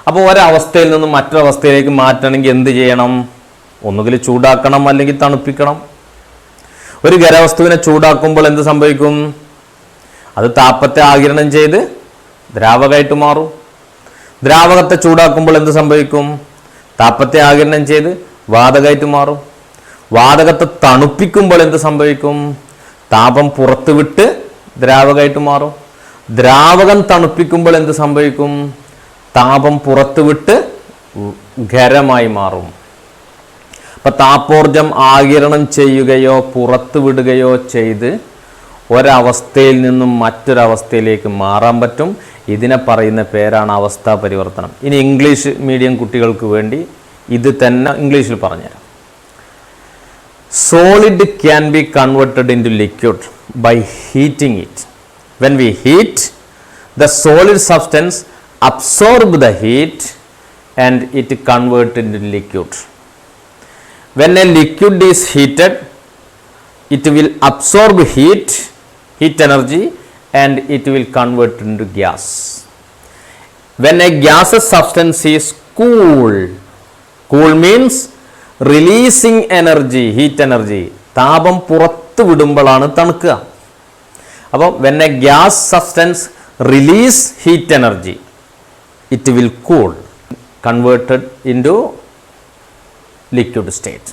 അപ്പോൾ ഒരവസ്ഥയിൽ നിന്നും മറ്റൊരവസ്ഥയിലേക്ക് മാറ്റണമെങ്കിൽ എന്ത് ചെയ്യണം? ഒന്നുകിൽ ചൂടാക്കണം, അല്ലെങ്കിൽ തണുപ്പിക്കണം. ഒരു ഖരവസ്തുവിനെ ചൂടാക്കുമ്പോൾ എന്ത് സംഭവിക്കും? അത് താപത്തെ ആഗിരണം ചെയ്ത് ദ്രാവകമായിട്ട് മാറും. ദ്രാവകത്തെ ചൂടാക്കുമ്പോൾ എന്ത് സംഭവിക്കും? താപത്തെ ആഗിരണം ചെയ്ത് വാതകമായിട്ട് മാറും. വാതകത്തെ തണുപ്പിക്കുമ്പോൾ എന്ത് സംഭവിക്കും? താപം പുറത്തുവിട്ട് ദ്രാവകമായിട്ട് മാറും. ദ്രാവകം തണുപ്പിക്കുമ്പോൾ എന്ത് സംഭവിക്കും? താപം പുറത്തുവിട്ട് ഖരമായി മാറും. അപ്പൊ താപോർജം ആഗിരണം ചെയ്യുകയോ പുറത്തുവിടുകയോ ചെയ്ത് ഒരവസ്ഥയിൽ നിന്നും മറ്റൊരവസ്ഥയിലേക്ക് മാറാൻ പറ്റും. ഇതിനെ പറയുന്ന പേരാണ് അവസ്ഥാ പരിവർത്തനം. ഇനി ഇംഗ്ലീഷ് മീഡിയം കുട്ടികൾക്ക് വേണ്ടി ഇത് തന്നെ ഇംഗ്ലീഷിൽ പറഞ്ഞുതരാം. Solid can be converted in to liquid by heating it. When we heat the solid substance absorb the heat and it convert into liquid. When a liquid is heated, it will absorb heat energy, and it will convert into gas. When a gaseous substance is cool means releasing energy, heat energy. താപം പുറത്ത് വിടുമ്പോഴാണ് തണുക്കുക. അപ്പോൾ when a gas substance release heat energy, it will cool, converted into liquid state.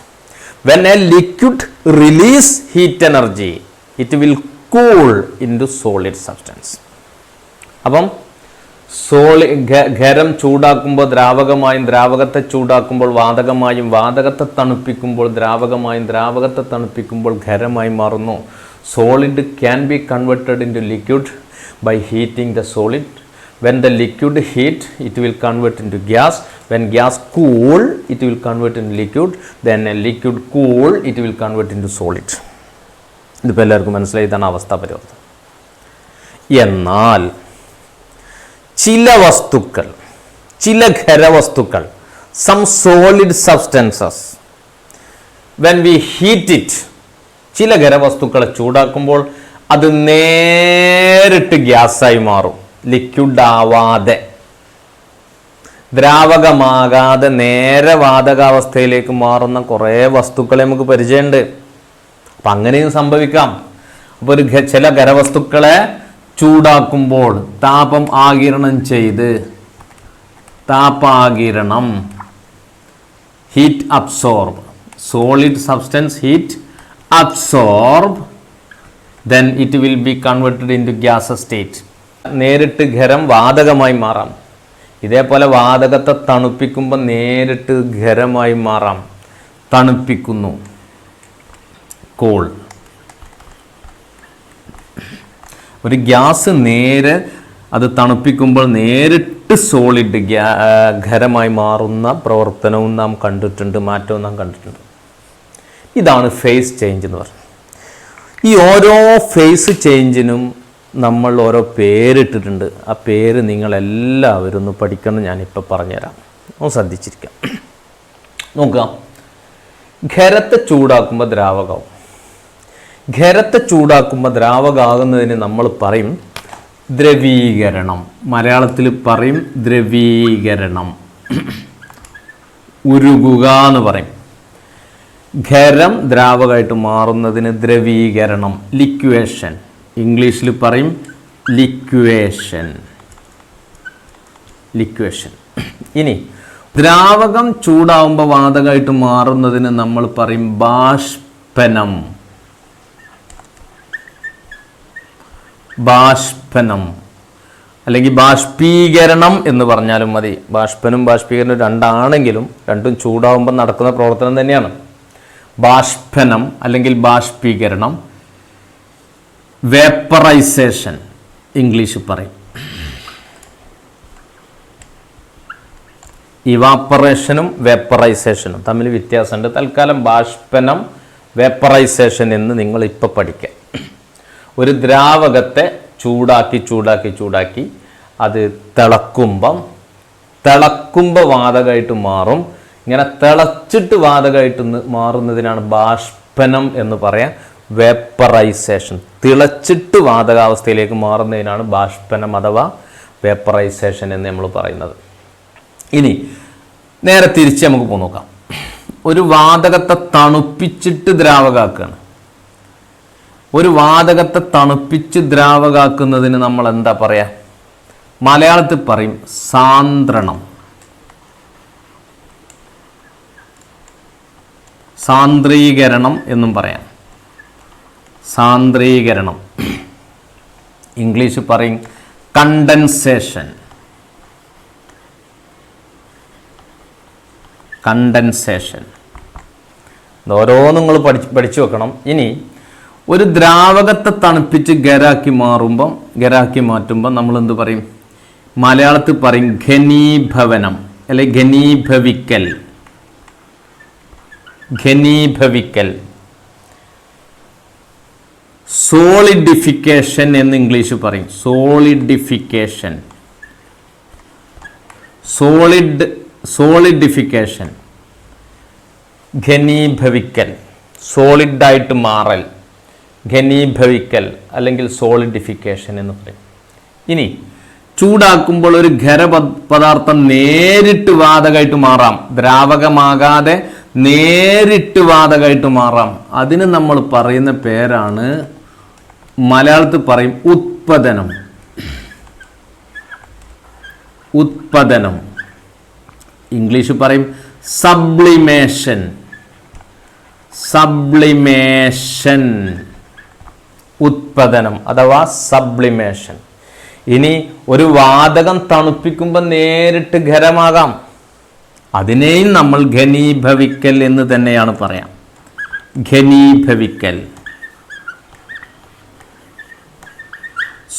When a liquid release heat energy, it will cool into solid substance. അപ്പം ഖരം ചൂടാക്കുമ്പോൾ ദ്രാവകമായും, ദ്രാവകത്തെ ചൂടാക്കുമ്പോൾ വാതകമായും, വാതകത്തെ തണുപ്പിക്കുമ്പോൾ ദ്രാവകമായും, ദ്രാവകത്തെ തണുപ്പിക്കുമ്പോൾ ഖരമായി മാറുന്നു. Solid can be converted in to liquid by heating the solid. When the liquid heat, it will convert into gas. When gas cool, it will convert into liquid. Then a liquid cool, it will convert into solid. ഇതിപ്പോൾ എല്ലാവർക്കും മനസ്സിലായി, ഇതാണ് അവസ്ഥാ പരിവർത്തനം. എന്നാൽ ചില വസ്തുക്കൾ, ചില ഖരവസ്തുക്കൾ, some solid substances, when we heat it, ചില ഖരവസ്തുക്കളെ ചൂടാക്കുമ്പോൾ അത് നേരിട്ട് ഗ്യാസായി മാറും. ലിക്വിഡ് ആവാതെ, ദ്രാവകമാകാതെ നേരെ വാതകാവസ്ഥയിലേക്ക് മാറുന്ന കുറേ വസ്തുക്കളെ നമുക്ക് പരിചയമുണ്ട്. അപ്പം അങ്ങനെയും സംഭവിക്കാം. അപ്പോൾ ചില ഖരവസ്തുക്കളെ ചൂടാക്കുമ്പോൾ താപം ആഗിരണം ചെയ്ത്, താപാഗിരണം, heat absorb, solid substance heat absorb, then it will be converted into gaseous state. നേരിട്ട് ഖരം വാതകമായി മാറാം. ഇതേപോലെ വാതകത്തെ തണുപ്പിക്കുമ്പോൾ നേരിട്ട് ഖരമായി മാറാം. തണുപ്പിക്കുന്നു, കോൾ. ഒരു ഗ്യാസ് നേരെ അത് തണുപ്പിക്കുമ്പോൾ നേരിട്ട് സോളിഡ് ഖരമായി മാറുന്ന പ്രവർത്തനവും നാം കണ്ടിട്ടുണ്ട്, മാറ്റവും നാം കണ്ടിട്ടുണ്ട്. ഇതാണ് ഫേസ് ചേഞ്ച് എന്ന് പറയുന്നത്. ഈ ഓരോ ഫേസ് ചേഞ്ചിനും നമ്മൾ ഓരോ പേരിട്ടിട്ടുണ്ട്. ആ പേര് നിങ്ങളെല്ലാവരും ഒന്ന് പഠിക്കണം. ഞാനിപ്പോൾ പറഞ്ഞുതരാം, ഒന്ന് ശ്രദ്ധിച്ചിരിക്കാം. നോക്കുക, ഖരത്തെ ചൂടാക്കുമ്പോൾ ദ്രാവകമാവും. ഖരത്തെ ചൂടാക്കുമ്പോൾ ദ്രാവകമാകുന്നതിന് നമ്മൾ പറയും ദ്രവീകരണം. മലയാളത്തിൽ പറയും ദ്രവീകരണം, ഉരുകുക എന്ന് പറയും. ഖരം ദ്രാവകമായിട്ട് മാറുന്നതിന് ദ്രവീകരണം, ലിക്വേഷൻ. ഇംഗ്ലീഷിൽ പറയും ലിക്വേഷൻ. ഇനി ദ്രാവകം ചൂടാവുമ്പോൾ വാതകമായിട്ട് മാറുന്നതിന് നമ്മൾ പറയും ബാഷ്പനം. അല്ലെങ്കിൽ ബാഷ്പീകരണം എന്ന് പറഞ്ഞാലും മതി. ബാഷ്പനും ബാഷ്പീകരണവും രണ്ടാണെങ്കിലും രണ്ടും ചൂടാവുമ്പോൾ നടക്കുന്ന പ്രവർത്തനം തന്നെയാണ്. ബാഷ്പനം അല്ലെങ്കിൽ ബാഷ്പീകരണം, വേപ്പറൈസേഷൻ ഇംഗ്ലീഷ് പറയും. ഇവാപ്പറേഷനും വേപ്പറൈസേഷനും തമ്മിൽ വ്യത്യാസമുണ്ട്. തൽക്കാലം ബാഷ്പനം, വേപ്പറൈസേഷൻ എന്ന് നിങ്ങൾ ഇപ്പോൾ പഠിക്കുക. ഒരു ദ്രാവകത്തെ ചൂടാക്കി അത് തിളക്കുമ്പോൾ വാതകമായിട്ട് മാറും. ഇങ്ങനെ തിളച്ചിട്ട് വാതകമായിട്ട് മാറുന്നതിനാണ് ബാഷ്പനം എന്ന് പറയാം. വേപ്പറൈസേഷൻ, തിളച്ചിട്ട് വാതകാവസ്ഥയിലേക്ക് മാറുന്നതിനാണ് ബാഷ്പനം അഥവാ വേപ്പറൈസേഷൻ എന്ന് നമ്മൾ പറയുന്നത്. ഇനി നേരെ തിരിച്ച് നമുക്ക് നോക്കാം. ഒരു വാതകത്തെ തണുപ്പിച്ചിട്ട് ദ്രാവകമാക്കുകയാണ്. ഒരു വാതകത്തെ തണുപ്പിച്ച് ദ്രാവകമാക്കുന്നതിന് നമ്മൾ എന്താ പറയുക? മലയാളത്തിൽ പറയും സാന്ദ്രണം. സാന്ദ്രീകരണം എന്നും പറയാം. സാന്ദ്രീകരണം. ഇംഗ്ലീഷ് പറയും കണ്ടൻസേഷൻ. ഓരോന്നും നിങ്ങൾ പഠിച്ചു വെക്കണം. ഇനി ഒരു ദ്രാവകത്തെ തണുപ്പിച്ച് ഗരാക്കി മാറ്റുമ്പം നമ്മൾ എന്ത് പറയും? മലയാളത്തിൽ പറയും ഘനീഭവനം അല്ലെ ഘനീഭവിക്കൽ. സോളിഡിഫിക്കേഷൻ എന്ന് ഇംഗ്ലീഷ് പറയും. സോളിഡിഫിക്കേഷൻ. ഘനീഭവിക്കൽ, സോളിഡായിട്ട് മാറൽ, ഘനീഭവിക്കൽ അല്ലെങ്കിൽ സോളിഡിഫിക്കേഷൻ എന്ന് പറയും. ഇനി ചൂടാക്കുമ്പോൾ ഒരു ഖരപദാർത്ഥം നേരിട്ട് വാതകമായിട്ട് മാറാം, ദ്രാവകമാകാതെ നേരിട്ട് വാതകമായിട്ട് മാറാം. അതിന് നമ്മൾ പറയുന്ന പേരാണ്, മലയാളത്തിൽ പറയും ഉത്പതനം. ഉത്പതനം, ഇംഗ്ലീഷ് പറയും സബ്ലിമേഷൻ. സബ്ലിമേഷൻ, ഉത്പതനം അഥവാ സബ്ലിമേഷൻ. ഇനി ഒരു വാതകം തണുപ്പിക്കുമ്പോൾ നേരിട്ട് ഖരമാകാം, അതിനെയും നമ്മൾ ഘനീഭവിക്കൽ എന്ന് തന്നെയാണ് പറയാം. ഘനീഭവിക്കൽ,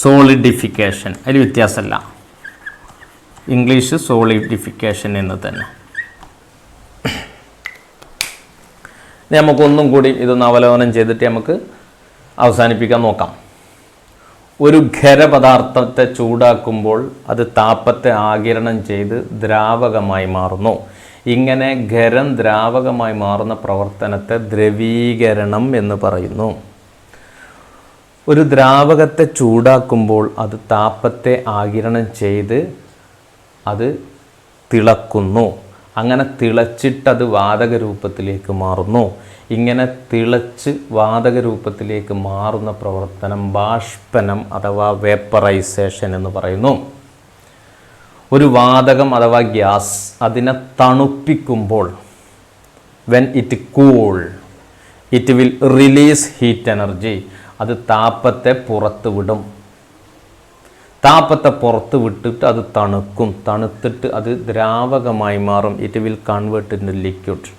സോളിഡിഫിക്കേഷൻ, അതിൽ വ്യത്യാസമല്ല. ഇംഗ്ലീഷ് സോളിഡിഫിക്കേഷൻ എന്ന് തന്നെ. നമുക്കൊന്നും കൂടി ഇതൊന്ന് അവലോകനം ചെയ്തിട്ട് നമുക്ക് അവസാനിപ്പിക്കാൻ നോക്കാം. ഒരു ഖരപദാർത്ഥത്തെ ചൂടാക്കുമ്പോൾ അത് താപത്തെ ആഗിരണം ചെയ്ത് ദ്രാവകമായി മാറുന്നു. ഇങ്ങനെ ഖരം ദ്രാവകമായി മാറുന്ന പ്രവർത്തനത്തെ ദ്രവീകരണം എന്ന് പറയുന്നു. ഒരു ദ്രാവകത്തെ ചൂടാക്കുമ്പോൾ അത് താപത്തെ ആഗിരണം ചെയ്ത് അത് തിളക്കുന്നു. അങ്ങനെ തിളച്ചിട്ടത് വാതക രൂപത്തിലേക്ക് മാറുന്നു. ഇങ്ങനെ തിളച്ച് വാതക രൂപത്തിലേക്ക് മാറുന്ന പ്രവർത്തനം ബാഷ്പനം അഥവാ വേപ്പറൈസേഷൻ എന്ന് പറയുന്നു. ഒരു വാതകം അഥവാ ഗ്യാസ് അതിനെ തണുപ്പിക്കുമ്പോൾ when it cool it will release heat energy. അത് താപത്തെ പുറത്ത് വിടും. താപത്തെ പുറത്ത് വിട്ടിട്ട് അത് തണുക്കും. തണുത്തിട്ട് അത് ദ്രാവകമായി മാറും. It will convert in liquid,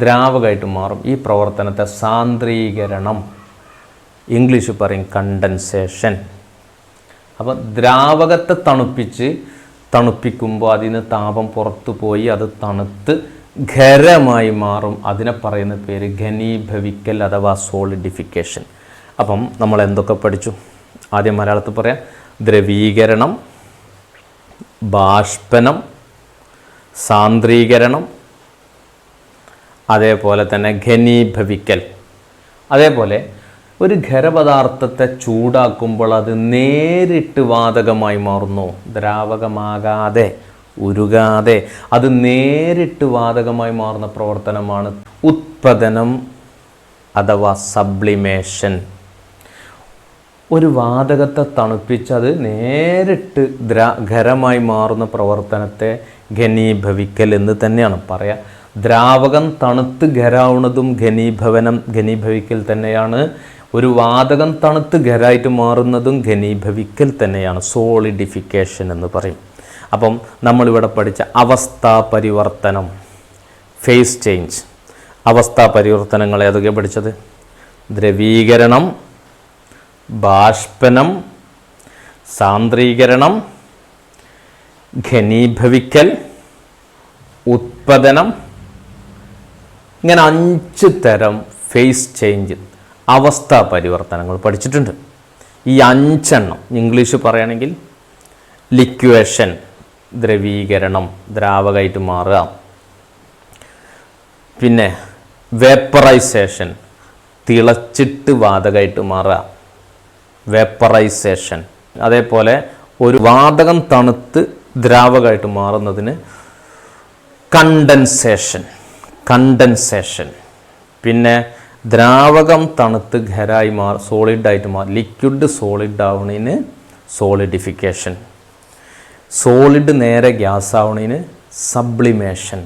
ദ്രാവകമായിട്ട് മാറും. ഈ പ്രവർത്തനത്തെ സാന്ദ്രീകരണം, ഇംഗ്ലീഷ് പറയും കണ്ടൻസേഷൻ. അപ്പോൾ ദ്രാവകത്തെ തണുപ്പിക്കുമ്പോൾ അതിന് താപം പുറത്തു പോയി അത് തണുത്ത് ഖരമായി മാറും. അതിനെ പറയുന്ന പേര് ഘനീഭവിക്കൽ അഥവാ സോളിഡിഫിക്കേഷൻ. അപ്പം നമ്മൾ എന്തൊക്കെ പഠിച്ചു? ആദ്യം മലയാളത്തിൽ പറയാം. ദ്രവീകരണം, ബാഷ്പനം, സാന്ദ്രീകരണം, അതേപോലെ തന്നെ ഘനീഭവിക്കൽ. അതേപോലെ ഒരു ഖരപദാർത്ഥത്തെ ചൂടാക്കുമ്പോൾ അത് നേരിട്ട് വാതകമായി മാറുന്നു. ദ്രാവകമാകാതെ, ഉരുകാതെ അത് നേരിട്ട് വാതകമായി മാറുന്ന പ്രവർത്തനമാണ് ഉത്പതനം അഥവാ സബ്ലിമേഷൻ. ഒരു വാതകത്തെ തണുപ്പിച്ച് അത് നേരിട്ട് ഖരമായി മാറുന്ന പ്രവർത്തനത്തെ ഘനീഭവിക്കൽ എന്ന് തന്നെയാണ് പറയുക. ദ്രാവകം തണുത്ത് ഖരാവുന്നതും ഘനീഭവിക്കൽ തന്നെയാണ്. ഒരു വാതകം തണുത്ത് ഖരായിട്ട് മാറുന്നതും ഘനീഭവിക്കൽ തന്നെയാണ്, സോളിഡിഫിക്കേഷൻ എന്ന് പറയും. അപ്പം നമ്മളിവിടെ പഠിച്ച അവസ്ഥാ പരിവർത്തനം, ഫേസ് ചേഞ്ച്, അവസ്ഥാ പരിവർത്തനങ്ങൾ ഏതൊക്കെ പഠിച്ചത്? ദ്രവീകരണം, ബാഷ്പനം, സാന്ദ്രീകരണം, ഘനീഭവിക്കൽ, ഉത്പതനം. ഇങ്ങനെ 5 തരം ഫേസ് ചേഞ്ച്, അവസ്ഥാ പരിവർത്തനങ്ങൾ പഠിച്ചിട്ടുണ്ട്. ഈ 5 എണ്ണം ഇംഗ്ലീഷ് പറയുകയാണെങ്കിൽ ലിക്വേഷൻ, ദ്രവീകരണം, ദ്രാവകമായിട്ട് മാറുക. പിന്നെ വേപ്പറൈസേഷൻ, തിളച്ചിട്ട് വാതകമായിട്ട് മാറുക, വേപ്പറൈസേഷൻ. അതേപോലെ ഒരു വാതകം തണുത്ത് ദ്രാവകമായിട്ട് മാറുന്നതിന് കണ്ടൻസേഷൻ. പിന്നെ ദ്രാവകം തണുത്ത് ഖരായി സോളിഡായിട്ട് ലിക്വിഡ് സോളിഡ് ആവുന്നതിന് സോളിഡിഫിക്കേഷൻ. സോളിഡ് നേരെ ഗ്യാസ് ആവുന്നതിന് സബ്ലിമേഷൻ.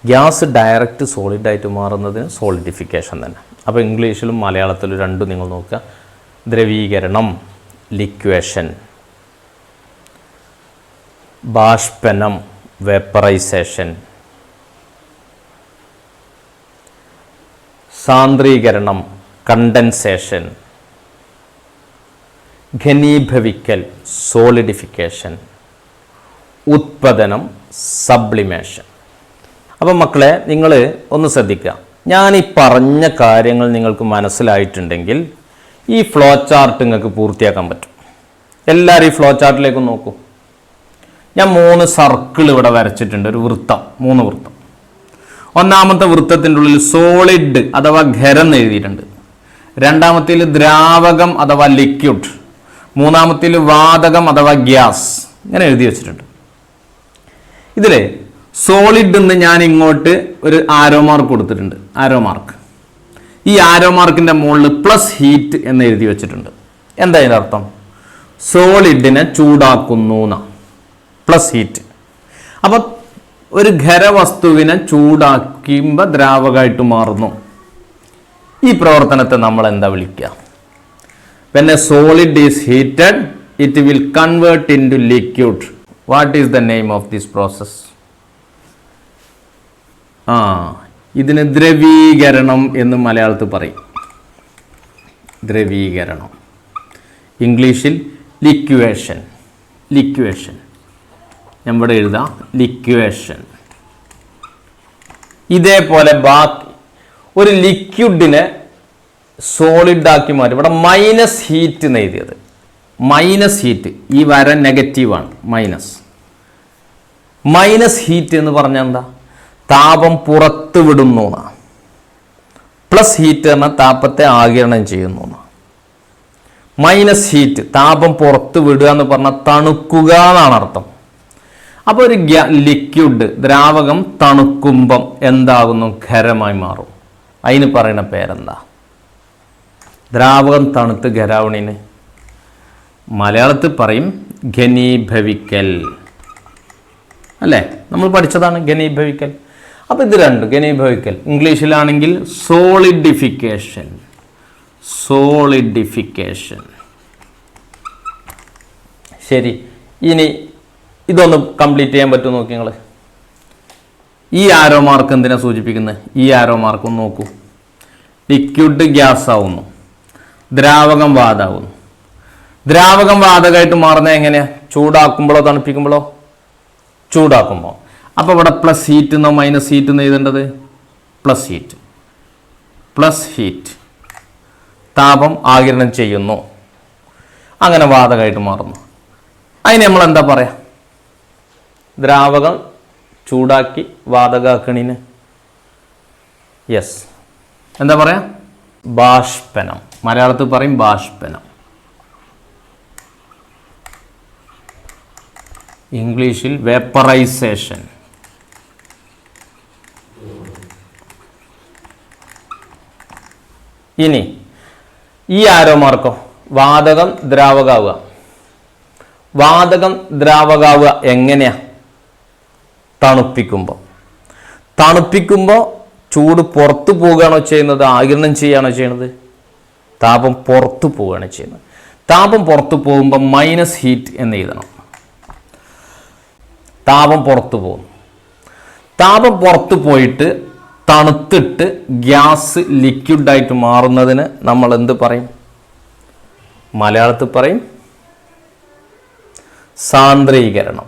ഗ്യാസ് ഡയറക്റ്റ് സോളിഡായിട്ട് മാറുന്നതിന് സോളിഡിഫിക്കേഷൻ തന്നെ. അപ്പോൾ ഇംഗ്ലീഷിലും മലയാളത്തിലും രണ്ടും നിങ്ങൾ നോക്കുക. ദ്രവീകരണം, ലിക്വേഷൻ, ബാഷ്പനം, വേപ്പറൈസേഷൻ, സാന്ദ്രീകരണം, കണ്ടൻസേഷൻ, ഘനീഭവിക്കൽ, സോളിഡിഫിക്കേഷൻ, ഉത്പതനം, സബ്ലിമേഷൻ. അപ്പം മക്കളെ, നിങ്ങൾ ഒന്ന് ശ്രദ്ധിക്കുക. ഞാൻ ഈ പറഞ്ഞ കാര്യങ്ങൾ നിങ്ങൾക്ക് മനസ്സിലായിട്ടുണ്ടെങ്കിൽ ഈ ഫ്ലോ ചാർട്ട് നിങ്ങൾക്ക് പൂർത്തിയാക്കാൻ പറ്റും. എല്ലാവരും ഈ ഫ്ലോ ചാർട്ടിലേക്ക് നോക്കൂ. ഞാൻ 3 സർക്കിൾ ഇവിടെ വരച്ചിട്ടുണ്ട്, ഒരു വൃത്തം, 3 വൃത്തം. ഒന്നാമത്തെ വൃത്തത്തിൻ്റെ ഉള്ളിൽ സോളിഡ് അഥവാ ഖരം എഴുതിയിട്ടുണ്ട്. രണ്ടാമത്തേൽ ദ്രാവകം അഥവാ ലിക്വിഡ്, മൂന്നാമത്തേൽ വാതകം അഥവാ ഗ്യാസ്, ഇങ്ങനെ എഴുതി വെച്ചിട്ടുണ്ട്. ഇതിലെ സോളിഡ് എന്ന് ഞാൻ ഇങ്ങോട്ട് ഒരു ആരോ മാർക്ക് കൊടുത്തിട്ടുണ്ട്. ആരോ മാർക്ക്, ഈ ആരോ മാർക്കിന്റെ മുകളിൽ പ്ലസ് ഹീറ്റ് എന്ന് എഴുതി വെച്ചിട്ടുണ്ട്. എന്താ ഇതിന്റെ അർത്ഥം? സോളിഡിനെ ചൂടാക്കുന്നു എന്നാ, പ്ലസ് ഹീറ്റ്. അപ്പൊ ഒരു ഖരവസ്തുവിനെ ചൂടാക്കുമ്പോൾ ദ്രാവകമായിട്ട് മാറുന്നു. ഈ പ്രവർത്തനത്തെ നമ്മൾ എന്താ വിളിക്കുക? When a solid is heated, it will convert into liquid. What is the name of this process? ഇതിന് ദ്രവീകരണം എന്ന് മലയാളത്തിൽ പറയും. ദ്രവീകരണം, ഇംഗ്ലീഷിൽ ലിക്വേഷൻ. ലിക്വേഷൻ ഞാൻ ഇവിടെ എഴുതാം, ലിക്വേഷൻ. ഇതേപോലെ ബാക്കി ഒരു ലിക്വിഡിനെ സോളിഡ് ആക്കി മാറ്റി. ഇവിടെ മൈനസ് ഹീറ്റ് എന്ന് എഴുതിയത്, മൈനസ് ഹീറ്റ്, ഈ വര നെഗറ്റീവാണ്. മൈനസ് ഹീറ്റ് എന്ന് പറഞ്ഞാൽ എന്താ? താപം പുറത്ത് വിടുന്നു. പ്ലസ് ഹീറ്റ് പറഞ്ഞാൽ താപത്തെ ആഗിരണം ചെയ്യുന്നു. മൈനസ് ഹീറ്റ് താപം പുറത്ത് വിടുക എന്ന് പറഞ്ഞാൽ തണുക്കുക എന്നാണ് അർത്ഥം. അപ്പോൾ ഒരു ലിക്വിഡ് ദ്രാവകം തണുക്കുമ്പം എന്താകുന്നു? ഖരമായി മാറും. അതിന് പറയുന്ന പേരെന്താ? ദ്രാവകം തണുത്ത് ഖരാവണിന് മലയാളത്തിൽ പറയും ഘനീഭവിക്കൽ, അല്ലേ? നമ്മൾ പഠിച്ചതാണ് ഘനീഭവിക്കൽ. അപ്പോൾ ഇത് രണ്ടും ഘനീഭവിക്കൽ. ഇംഗ്ലീഷിലാണെങ്കിൽ സോളിഡിഫിക്കേഷൻ. സോളിഡിഫിക്കേഷൻ. ശരി, ഇനി ഇതൊന്ന് കംപ്ലീറ്റ് ചെയ്യാൻ പറ്റുമോ നോക്കി നിങ്ങൾ. ഈ ആരോ മാർക്ക് എന്തിനാ സൂചിപ്പിക്കുന്നത്? ഈ ആരോ മാർക്ക് ഒന്ന് നോക്കൂ. ലിക്വിഡ് ഗ്യാസ് ആവുന്നു, ദ്രാവകം വാതകമാവുന്നു. ദ്രാവകം വാതകമായിട്ട് മാറുന്നത് എങ്ങനെയാ? ചൂടാക്കുമ്പോഴോ തണുപ്പിക്കുമ്പോഴോ? ചൂടാക്കുമ്പോൾ. അപ്പോൾ ഇവിടെ പ്ലസ് ഹീറ്റ് എന്നോ മൈനസ് ഹീറ്റ് എന്നോ എഴുതേണ്ടത്? Plus heat. പ്ലസ് ഹീറ്റ്, താപം ആഗിരണം ചെയ്യുന്നു, അങ്ങനെ വാതകമായിട്ട് മാറുന്നു. അതിന് നമ്മൾ എന്താ പറയാ? ദ്രാവകം ചൂടാക്കി വാതകമാക്കണിന് യെസ് എന്താ പറയാ? ബാഷ്പനം. മലയാളത്തിൽ പറയും ബാഷ്പനം. ഇംഗ്ലീഷിൽ വേപ്പറൈസേഷൻ. ഇനി ഈ ആരോ മാർക്കോ? വാതകം ദ്രാവകാവുക. വാതകം ദ്രാവകാവുക എങ്ങനെയാ? തണുപ്പിക്കുമ്പോൾ. തണുപ്പിക്കുമ്പോൾ ചൂട് പുറത്തു പോവുകയാണോ ചെയ്യുന്നത്? ആഗിരണം ചെയ്യുകയാണോ ചെയ്യുന്നത്? താപം പുറത്തു പോവുകയാണ് ചെയ്യുന്നത്. താപം പുറത്തു പോകുമ്പോൾ മൈനസ് ഹീറ്റ് എന്ന് എഴുതണം. താപം പുറത്തു പോകും. താപം പുറത്തു പോയിട്ട് തണുത്തിട്ട് ഗ്യാസ് ലിക്വിഡായിട്ട് മാറുന്നതിന് നമ്മൾ എന്ത് പറയും? മലയാളത്തിൽ പറയും സാന്ദ്രീകരണം.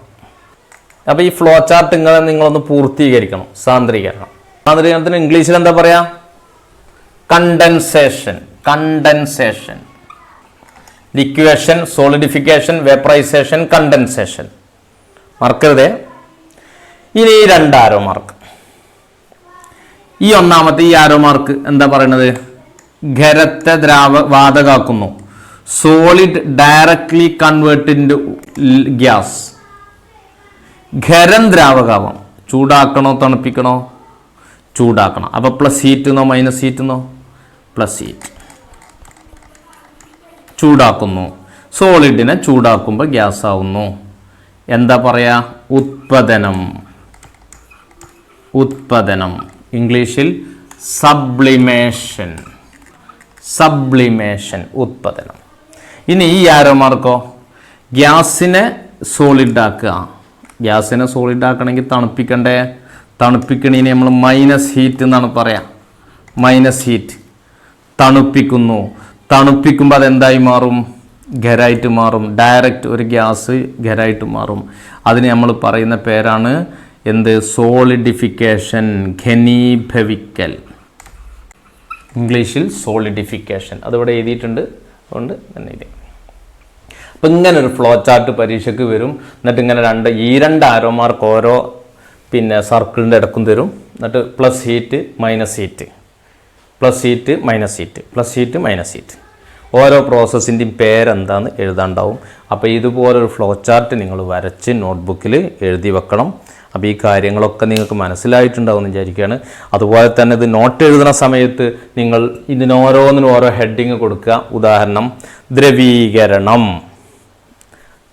അപ്പോൾ ഈ ഫ്ലോ ചാർട്ട് ഇങ്ങനെ നിങ്ങളൊന്ന് പൂർത്തീകരിക്കണം. സാന്ദ്രീകരണം. സാന്ദ്രീകരണത്തിന് ഇംഗ്ലീഷിൽ എന്താ പറയാ? Condensation. Condensation. ലിക്വേഷൻ, solidification, vaporisation, condensation. മറക്കരുതേ. ഇനി ഈ രണ്ട് ആരോ മാർക്ക്. ഈ ഒന്നാമത്തെ ഈ ആരോ മാർക്ക് എന്താ പറയുന്നത്? ഖരത്തെ വാതകമാക്കുന്നു. Solid directly convert into gas. ഖരം ദ്രാവകാവാം. ചൂടാക്കണോ തണുപ്പിക്കണോ? ചൂടാക്കണം. അപ്പോൾ പ്ലസ് ഹീറ്റ് എന്നോ മൈനസ് ഹീറ്റ് എന്നോ? Plus heat. ചൂടാക്കുന്നു. സോളിഡിനെ ചൂടാക്കുമ്പോൾ ഗ്യാസ് ആവുന്നു. എന്താ പറയാ? ഉത്പതനം. ഉത്പതനം. ഇംഗ്ലീഷിൽ സബ്ലിമേഷൻ. സബ്ലിമേഷൻ, ഉത്പതനം. ഇനി ഈ ആരോ മാർക്കോ? ഗ്യാസിനെ സോളിഡ് ആക്കുക. ഗ്യാസിനെ സോളിഡ് ആക്കണമെങ്കിൽ തണുപ്പിക്കണ്ടേ? തണുപ്പിക്കണേന് നമ്മൾ മൈനസ് ഹീറ്റ് എന്നാണ് പറയാം. Minus heat. തണുപ്പിക്കുന്നു. തണുപ്പിക്കുമ്പോൾ അതെന്തായി മാറും? ഖരായിട്ട് മാറും. ഡയറക്റ്റ് ഒരു ഗ്യാസ് ഖരായിട്ട് മാറും. അതിന് നമ്മൾ പറയുന്ന പേരാണ് എന്ത്? സോളിഡിഫിക്കേഷൻ. ഘനീഭവിക്കൽ. ഇംഗ്ലീഷിൽ സോളിഡിഫിക്കേഷൻ. അതിവിടെ എഴുതിയിട്ടുണ്ട്, അതുകൊണ്ട് തന്നെ ഇത്. അപ്പം ഇങ്ങനെ ഒരു ഫ്ലോ ചാർട്ട് പരീക്ഷയ്ക്ക് വരും. എന്നിട്ട് ഇങ്ങനെ ഈ രണ്ട് ആരോ മാർക്ക് ഓരോ പിന്നെ സർക്കിളിൻ്റെ ഇടക്കും തരും. എന്നിട്ട് plus heat minus heat, plus heat minus heat, plus heat minus heat. ഓരോ പ്രോസസ്സിൻ്റെയും പേരെന്താണെന്ന് എഴുതാണ്ടാവും. അപ്പോൾ ഇതുപോലൊരു ഫ്ലോ ചാർട്ട് നിങ്ങൾ വരച്ച് നോട്ട്ബുക്കിൽ എഴുതി വെക്കണം. അപ്പോൾ ഈ കാര്യങ്ങളൊക്കെ നിങ്ങൾക്ക് മനസ്സിലായിട്ടുണ്ടാവും എന്ന് വിചാരിക്കുകയാണ്. അതുപോലെ തന്നെ ഇത് നോട്ട് എഴുതുന്ന സമയത്ത് നിങ്ങൾ ഇതിനോരോന്നിനും ഓരോ ഹെഡിങ് കൊടുക്കുക. ഉദാഹരണം ദ്രവീകരണം,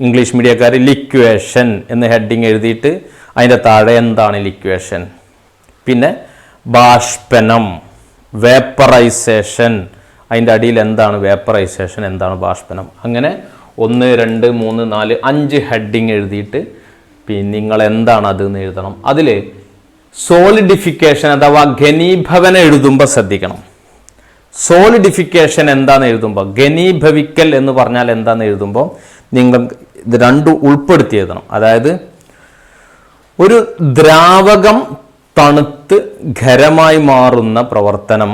ഇംഗ്ലീഷ് മീഡിയക്കാർ ലിക്വേഷൻ എന്ന് ഹെഡിങ് എഴുതിയിട്ട് അതിൻ്റെ താഴെ എന്താണ് ലിക്വേഷൻ. പിന്നെ ബാഷ്പനം, വേപ്പറൈസേഷൻ, അതിൻ്റെ അടിയിൽ എന്താണ് വേപ്പറൈസേഷൻ, എന്താണ് ബാഷ്പനം. അങ്ങനെ 1, 2, 3, 4, 5 ഹെഡിങ് എഴുതിയിട്ട് പിന്നെ നിങ്ങൾ എന്താണ് അതെന്ന് എഴുതണം. അതിൽ സോളിഡിഫിക്കേഷൻ അഥവാ ഘനീഭവനം എഴുതുമ്പോൾ ശ്രദ്ധിക്കണം. സോളിഡിഫിക്കേഷൻ എന്താണെന്ന് എഴുതുമ്പോൾ, ഘനീഭവിക്കൽ എന്ന് പറഞ്ഞാൽ എന്താണെന്ന് എഴുതുമ്പോൾ നിങ്ങൾ ഇത് രണ്ടും ഉൾപ്പെടുത്തി എഴുതണം. അതായത് ഒരു ദ്രാവകം തണുത്ത് ഖരമായി മാറുന്ന പ്രവർത്തനം,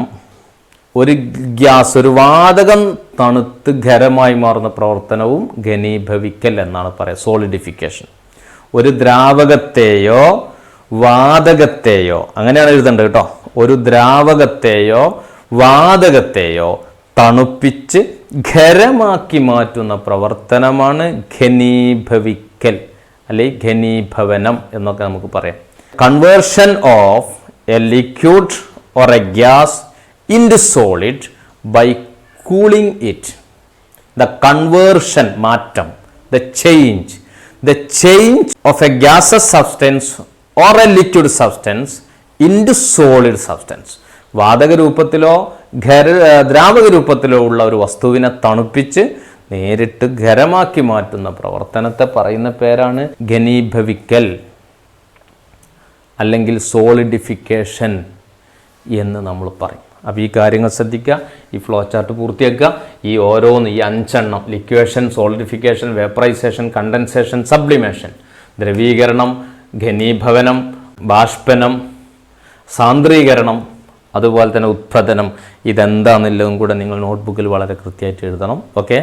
ഒരു ഗ്യാസ്, ഒരു വാതകം തണുത്ത് ഖരമായി മാറുന്ന പ്രവർത്തനവും ഘനീഭവിക്കൽ എന്നാണ് പറയുക, സോളിഡിഫിക്കേഷൻ. ഒരു ദ്രാവകത്തെയോ വാതകത്തെയോ, അങ്ങനെയാണ് എഴുതേണ്ടത് കേട്ടോ, ഒരു ദ്രാവകത്തെയോ വാതകത്തെയോ തണുപ്പിച്ച് ഖരമാക്കി മാറ്റുന്ന പ്രവർത്തനമാണ് ഘനീഭവിക്കൽ അല്ലെങ്കിൽ ഘനീഭവനം എന്നൊക്കെ നമുക്ക് പറയാം. Conversion of a liquid or A gas into solid by cooling it. The conversion, മാറ്റം, the change of a gaseous substance or a liquid substance into solid substance. വാതക രൂപത്തിലോ ദ്രാവക രൂപത്തിലോ ഉള്ള ഒരു വസ്തുവിനെ തണുപ്പിച്ച് നേരിട്ട് ഖരമാക്കി മാറ്റുന്ന പ്രവർത്തനത്തെ പറയുന്ന പേരാണ് ഘനീഭവിക്കൽ അല്ലെങ്കിൽ സോളിഡിഫിക്കേഷൻ എന്ന് നമ്മൾ പറയും. അപ്പോൾ ഈ കാര്യങ്ങൾ ശ്രദ്ധിക്കുക. ഈ ഫ്ലോ ചാർട്ട് പൂർത്തിയാക്കുക. ഈ ഓരോന്ന്, ഈ 5 എണ്ണം, ലിക്വേഷൻ, സോളിഡിഫിക്കേഷൻ, വേപ്പറൈസേഷൻ, കണ്ടൻസേഷൻ, സബ്ലിമേഷൻ, ദ്രവീകരണം, ഘനീഭവനം, ബാഷ്പനം, സാന്ദ്രീകരണം, അതുപോലെ തന്നെ ഉത്പാദനം, ഇതെന്താണെന്നുള്ളതും കൂടെ നിങ്ങൾ നോട്ട്ബുക്കിൽ വളരെ കൃത്യമായിട്ട് എഴുതണം. ഓക്കെ.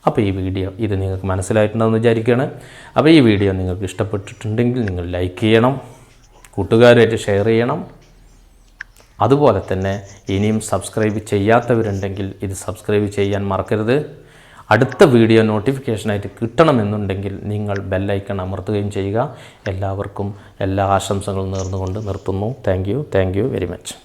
അപ്പോൾ ഈ വീഡിയോ ഇത് നിങ്ങൾക്ക് മനസ്സിലായിട്ടുണ്ടെന്ന് വിചാരിക്കുകയാണ്. അപ്പോൾ ഈ വീഡിയോ നിങ്ങൾക്ക് ഇഷ്ടപ്പെട്ടിട്ടുണ്ടെങ്കിൽ നിങ്ങൾ ലൈക്ക് ചെയ്യണം, കൂട്ടുകാരുമായിട്ട് ഷെയർ ചെയ്യണം. അതുപോലെ തന്നെ ഇനിയും സബ്സ്ക്രൈബ് ചെയ്യാത്തവരുണ്ടെങ്കിൽ ഇത് സബ്സ്ക്രൈബ് ചെയ്യാൻ മറക്കരുത്. അടുത്ത വീഡിയോ നോട്ടിഫിക്കേഷനായിട്ട് കിട്ടണമെന്നുണ്ടെങ്കിൽ നിങ്ങൾ ബെല്ലൈക്കൺ അമർത്തുകയും ചെയ്യുക. എല്ലാവർക്കും എല്ലാ ആശംസകളും നേർന്നുകൊണ്ട് നിർത്തുന്നു. Thank you very much.